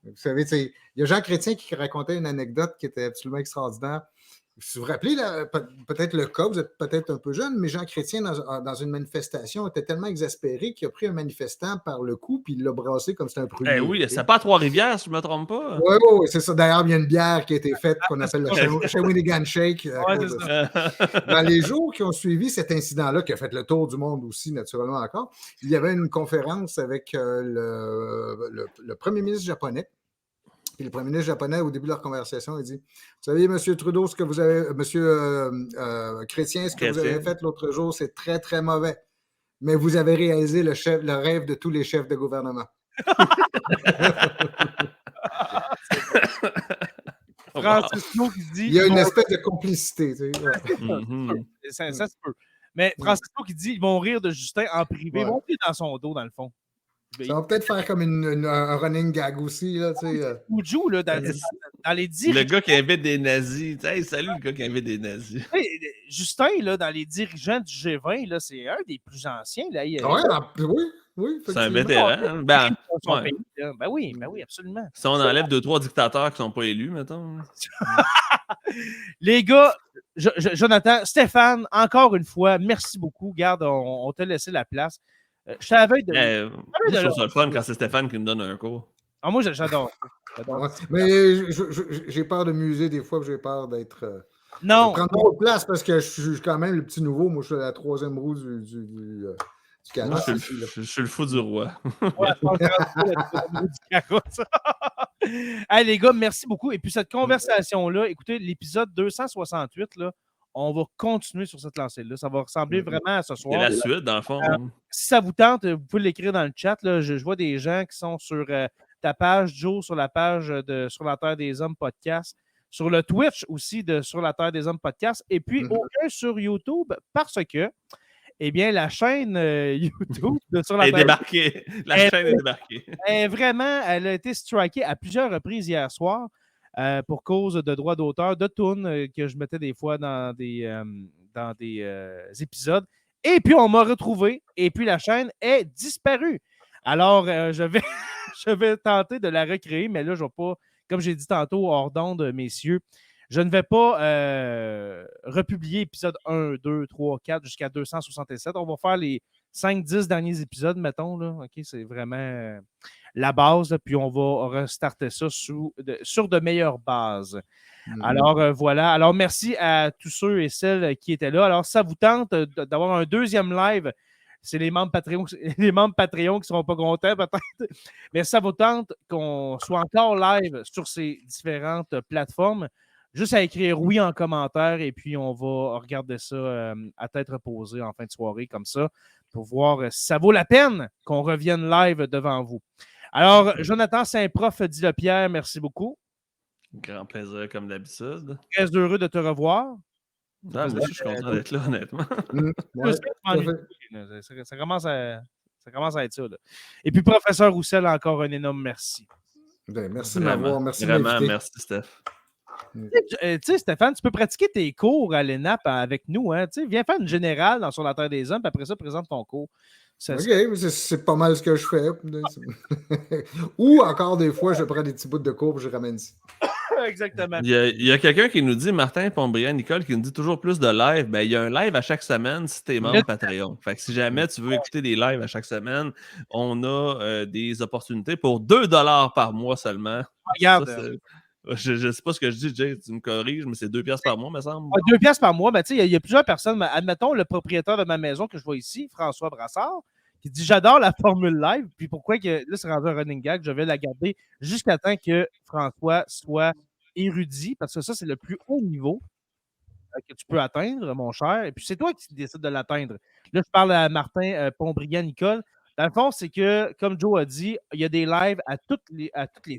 Vous savez, il y a Jean Chrétien qui racontait une anecdote qui était absolument extraordinaire. Si vous vous rappelez, peut-être le cas, vous êtes peut-être un peu jeune, mais Jean Chrétien, dans une manifestation, était tellement exaspéré qu'il a pris un manifestant par le cou puis il l'a brassé comme c'était un prunier. Oui, c'est pas à Trois-Rivières, si je ne me trompe pas. Oui, c'est ça. D'ailleurs, il y a une bière qui a été faite qu'on appelle le Shawinigan Shake. Dans les jours qui ont suivi cet incident-là, qui a fait le tour du monde aussi, naturellement encore, il y avait une conférence avec le premier ministre japonais, Puis le premier ministre japonais, au début de leur conversation, il dit, vous savez, M. Trudeau, ce que vous avez, M. Chrétien, ce que vous avez fait l'autre jour, c'est très, très mauvais. Mais vous avez réalisé le rêve de tous les chefs de gouvernement. Francisco qui dit... Il y a une espèce de complicité. Tu sais. Ça se peut. Mais Francisco qui dit, ils vont rire de Justin en privé. Ils vont rire dans son dos, dans le fond. Ça va peut-être faire comme un running gag aussi. Là, Oujou, là, dans les dirigeants. Le gars qui invite des nazis. Hey, salut le gars qui invite des nazis. Justin, là, dans les dirigeants du G20, là, c'est un des plus anciens. Là. Oui. C'est un vétéran. Oui, absolument. Si on enlève 2-3 dictateurs qui ne sont pas élus, mettons. Les gars, Jonathan, Stéphane, encore une fois, merci beaucoup. Garde, on t'a laissé la place. Je savais de. Je trouve ça le fun quand c'est Stéphane qui me donne un cours. Ah, moi, j'adore. Mais j'ai peur de muser des fois, j'ai peur d'être. Non. De prendre trop de place parce que je suis quand même le petit nouveau. Moi, je suis la troisième roue du Moi, je suis le fou du roi. Hey, les gars, merci beaucoup. Et puis, cette conversation-là, écoutez, l'épisode 268, là, on va continuer sur cette lancée-là. Ça va ressembler vraiment à ce soir. C'est la suite, dans le fond. Si ça vous tente, vous pouvez l'écrire dans le chat. Là. Je vois des gens qui sont sur ta page, Joe, sur la page de Sur la Terre des Hommes podcast, sur le Twitch aussi de Sur la Terre des Hommes podcast, et puis aucun sur YouTube parce que, eh bien, la chaîne YouTube de Sur la Terre... est débarquée. La chaîne est débarquée. Elle a été strikée à plusieurs reprises hier soir. Pour cause de droits d'auteur, de tunes que je mettais des fois dans des épisodes. Et puis, on m'a retrouvé. Et puis, la chaîne est disparue. Alors, je vais tenter de la recréer, mais là, je ne vais pas, comme j'ai dit tantôt, hors d'onde, messieurs, je ne vais pas republier épisode 1, 2, 3, 4 jusqu'à 267. On va faire les 5-10 derniers épisodes, mettons. Là. OK, c'est vraiment la base. Là, puis on va restarter ça sur de meilleures bases. Alors, voilà. Alors, merci à tous ceux et celles qui étaient là. Alors, ça vous tente d'avoir un deuxième live. C'est les membres Patreon qui ne seront pas contents, peut-être. Mais ça vous tente qu'on soit encore live sur ces différentes plateformes. Juste à écrire oui en commentaire et puis on va regarder ça à tête reposée en fin de soirée comme ça pour voir si ça vaut la peine qu'on revienne live devant vous. Alors, Jonathan Saint-Prof Dillepierre, merci beaucoup. Grand plaisir comme d'habitude. Très heureux de te revoir. Ah, moi, je suis content d'être là, honnêtement. Ça commence à être ça. Là. Et puis, professeur Roussel, encore un énorme merci. Ben, merci de m'avoir. Merci vraiment, merci, Steph. Tu sais, Stéphane, tu peux pratiquer tes cours à l'ENAP avec nous. Hein? Viens faire une générale dans Sur la Terre des Hommes, puis après ça, présente ton cours. C'est pas mal ce que je fais. Ou encore des fois, je prends des petits bouts de cours et je ramène ici. Exactement. Il y a quelqu'un qui nous dit, Martin Pombriand-Nicole, qui nous dit toujours plus de live. Ben, il y a un live à chaque semaine si tu es membre Patreon. Fait que si jamais tu veux écouter des lives à chaque semaine, on a des opportunités pour 2$ par mois seulement. Regarde. Ça, je ne sais pas ce que je dis, Jay, tu me corriges, mais c'est 2$ par mois, me semble. 2$ par mois, ben, il y a plusieurs personnes. Admettons le propriétaire de ma maison que je vois ici, François Brassard, qui dit j'adore la formule live. Puis pourquoi que là, c'est rendu un running gag, je vais la garder jusqu'à temps que François soit érudit, parce que ça, c'est le plus haut niveau que tu peux atteindre, mon cher. Et puis c'est toi qui décides de l'atteindre. Là, je parle à Martin Pombriand-Nicole. Dans le fond, c'est que, comme Joe a dit, il y a des lives à toutes les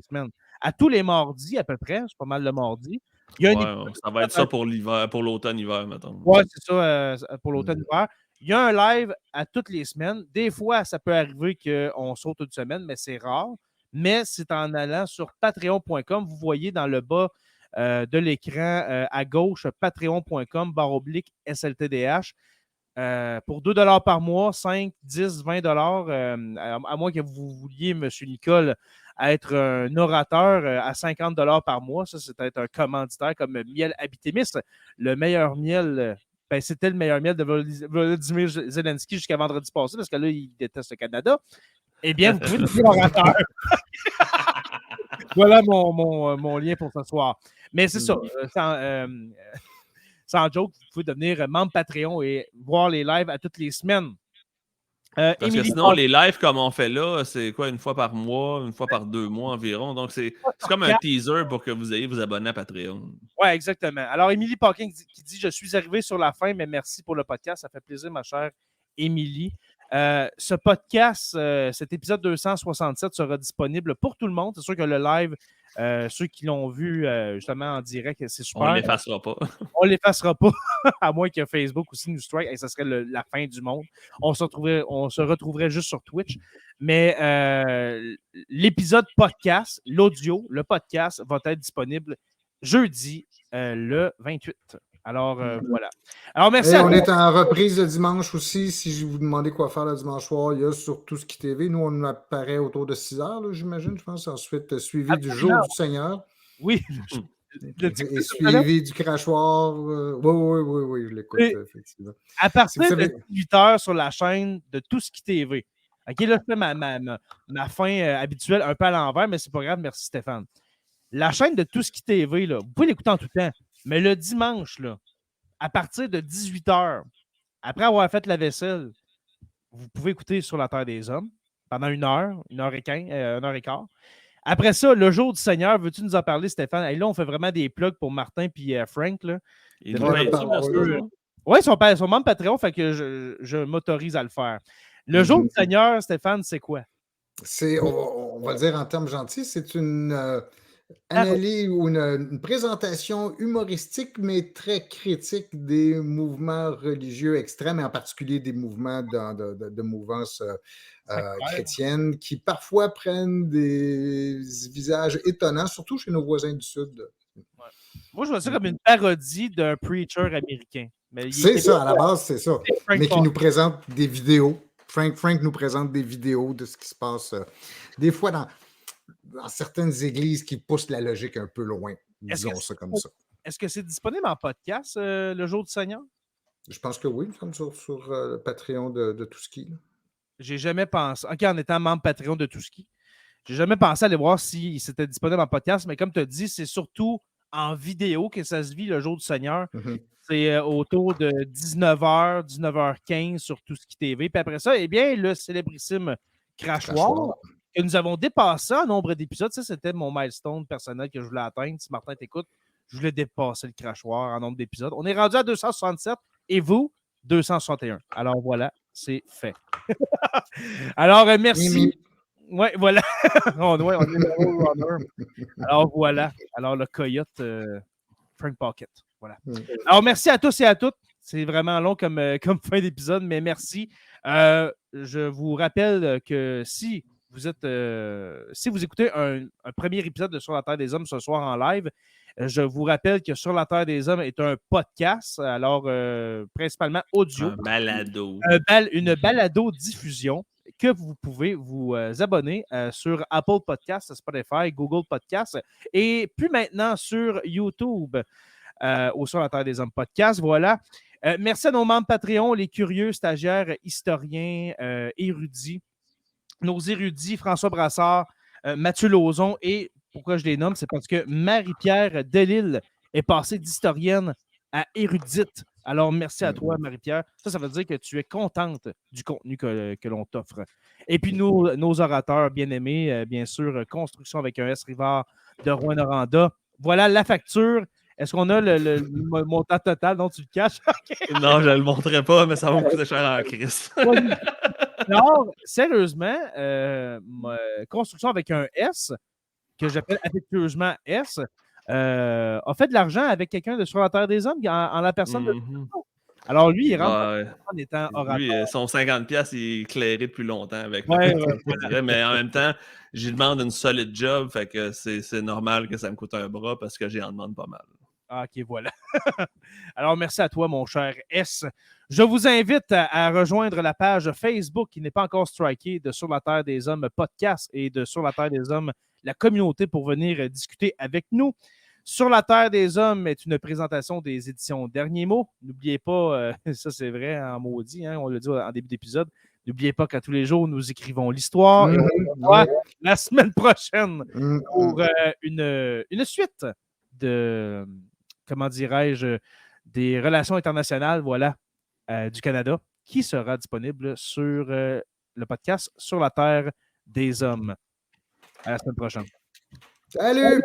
semaines. À tous les mardis, à peu près. C'est pas mal le mardi. Ça va être ça pour l'hiver, pour l'automne-hiver, mettons. Oui, c'est ça, pour l'automne-hiver. Il y a un live à toutes les semaines. Des fois, ça peut arriver qu'on saute une semaine, mais c'est rare. Mais c'est en allant sur patreon.com. Vous voyez dans le bas de l'écran à gauche, patreon.com/SLTDH. Pour 2$ par mois, 5, 10, 20$, à moins que vous vouliez, M. Nicole, être un orateur à 50$ par mois. Ça, c'est être un commanditaire comme Miel Habitémis. Le meilleur miel, c'était le meilleur miel de Volodymyr Zelensky jusqu'à vendredi passé, parce que là, il déteste le Canada. Eh bien, vous pouvez devenir orateur. Voilà mon lien pour ce soir. Mais c'est ça. Sans joke, vous pouvez devenir membre Patreon et voir les lives à toutes les semaines. Parce que sinon, les lives comme on fait là, c'est quoi, une fois par mois, une fois par 2 mois environ. Donc, c'est comme un teaser pour que vous ayez vous abonner à Patreon. Oui, exactement. Alors, Émilie Paquin qui dit « Je suis arrivé sur la fin, mais merci pour le podcast. Ça fait plaisir, ma chère Émilie. » Ce podcast, cet épisode 267 sera disponible pour tout le monde. C'est sûr que le live, ceux qui l'ont vu justement en direct, c'est super. On ne l'effacera pas. On ne l'effacera pas, à moins que Facebook aussi nous strike. Et ça serait la fin du monde. On se retrouverait juste sur Twitch. Mais l'épisode podcast, l'audio, le podcast va être disponible jeudi, le 28. Alors, voilà. Alors, merci à on vous. est en reprise le dimanche aussi. Si je vous demandez quoi faire le dimanche soir, il y a sur Touski TV. Nous, on apparaît autour de 6 heures, j'imagine, je pense. Ensuite, suivi du Jour du Seigneur. Oui. Et suivi du crachoir. Oui, je l'écoute, effectivement. À partir de 18h sur la chaîne de Touski TV. OK, là, je fais ma fin habituelle un peu à l'envers, mais c'est pas grave. Merci, Stéphane. La chaîne de Touski TV, là, vous pouvez l'écouter en tout temps. Mais le dimanche, là, à partir de 18h, après avoir fait la vaisselle, vous pouvez écouter Sur la Terre des Hommes pendant 1h15. Après ça, le Jour du Seigneur, veux-tu nous en parler, Stéphane? Et là, on fait vraiment des plugs pour Martin et Frank. Là. Oui, ils sont membres Patreon, fait que je m'autorise à le faire. Le Jour du Seigneur, Stéphane, c'est quoi? On va dire en termes gentils, c'est une analyse ou une présentation humoristique, mais très critique des mouvements religieux extrêmes, et en particulier des mouvements de mouvance chrétienne qui parfois prennent des visages étonnants, surtout chez nos voisins du Sud. Ouais. Moi, je vois ça comme une parodie d'un preacher américain. C'est ça, à la base, c'est ça. Mais qui nous présente des vidéos. Frank nous présente des vidéos de ce qui se passe des fois dans certaines églises qui poussent la logique un peu loin. Disons ça comme ça. Est-ce que c'est disponible en podcast, le Jour du Seigneur? Je pense que oui, sur le Patreon de Touski. J'ai jamais pensé. OK, en étant membre Patreon de Touski, j'ai jamais pensé aller voir si c'était disponible en podcast, mais comme tu as dit, c'est surtout en vidéo que ça se vit le Jour du Seigneur. Mm-hmm. C'est autour de 19h, 19h15 sur Touski TV. Puis après ça, eh bien, le célébrissime Crachoir, que nous avons dépassé en nombre d'épisodes. Ça, c'était mon milestone personnel que je voulais atteindre. Si Martin t'écoute, je voulais dépasser le Crachoir en nombre d'épisodes. On est rendu à 267 et vous, 261. Alors voilà, c'est fait. Alors, merci. Oui, voilà. on est runner. Alors voilà. Alors le coyote Frank Pocket. Voilà. Alors merci à tous et à toutes. C'est vraiment long comme fin d'épisode, mais merci. Je vous rappelle que si vous écoutez un premier épisode de Sur la Terre des Hommes ce soir en live, je vous rappelle que Sur la Terre des Hommes est un podcast, alors principalement audio. Un balado. Une balado-diffusion que vous pouvez vous abonner sur Apple Podcasts, Spotify, Google Podcasts et puis maintenant sur YouTube au Sur la Terre des Hommes podcast. Voilà. Merci à nos membres Patreon, les curieux, stagiaires, historiens, érudits. Nos érudits, François Brassard, Mathieu Lauzon et pourquoi je les nomme, c'est parce que Marie-Pierre Delisle est passée d'historienne à érudite. Alors, merci à toi, Marie-Pierre. Ça veut dire que tu es contente du contenu que l'on t'offre. Et puis, nos orateurs bien-aimés, bien sûr, Construction avec un S Rivard de Rouyn-Noranda. Voilà la facture. Est-ce qu'on a le montant total dont tu le caches? Non, je ne le montrerai pas, mais ça va me coûter cher en crise. Non, sérieusement, Construction avec un S, que j'appelle affectueusement S, a fait de l'argent avec quelqu'un de Sur la Terre des Hommes en la personne de... Alors lui, il rentre en étant orateur. Lui, son 50$, il est éclairé depuis longtemps avec moi. Mais en même temps, j'y demande une solide job, fait que c'est normal que ça me coûte un bras parce que j'y en demande pas mal. Ah, OK, voilà. Alors, merci à toi, mon cher S. Je vous invite à rejoindre la page Facebook qui n'est pas encore strikée de Sur la Terre des Hommes podcast et de Sur la Terre des Hommes, la communauté, pour venir discuter avec nous. Sur la Terre des Hommes est une présentation des éditions Derniers Mots. N'oubliez pas, ça c'est vrai en maudit, hein, on l'a dit en début d'épisode, n'oubliez pas qu'à tous les jours, nous écrivons l'histoire. Et on se revoit la semaine prochaine pour une suite de... comment dirais-je, des relations internationales, voilà, du Canada. qui sera disponible sur le podcast Sur la Terre des Hommes. À la semaine prochaine. Salut!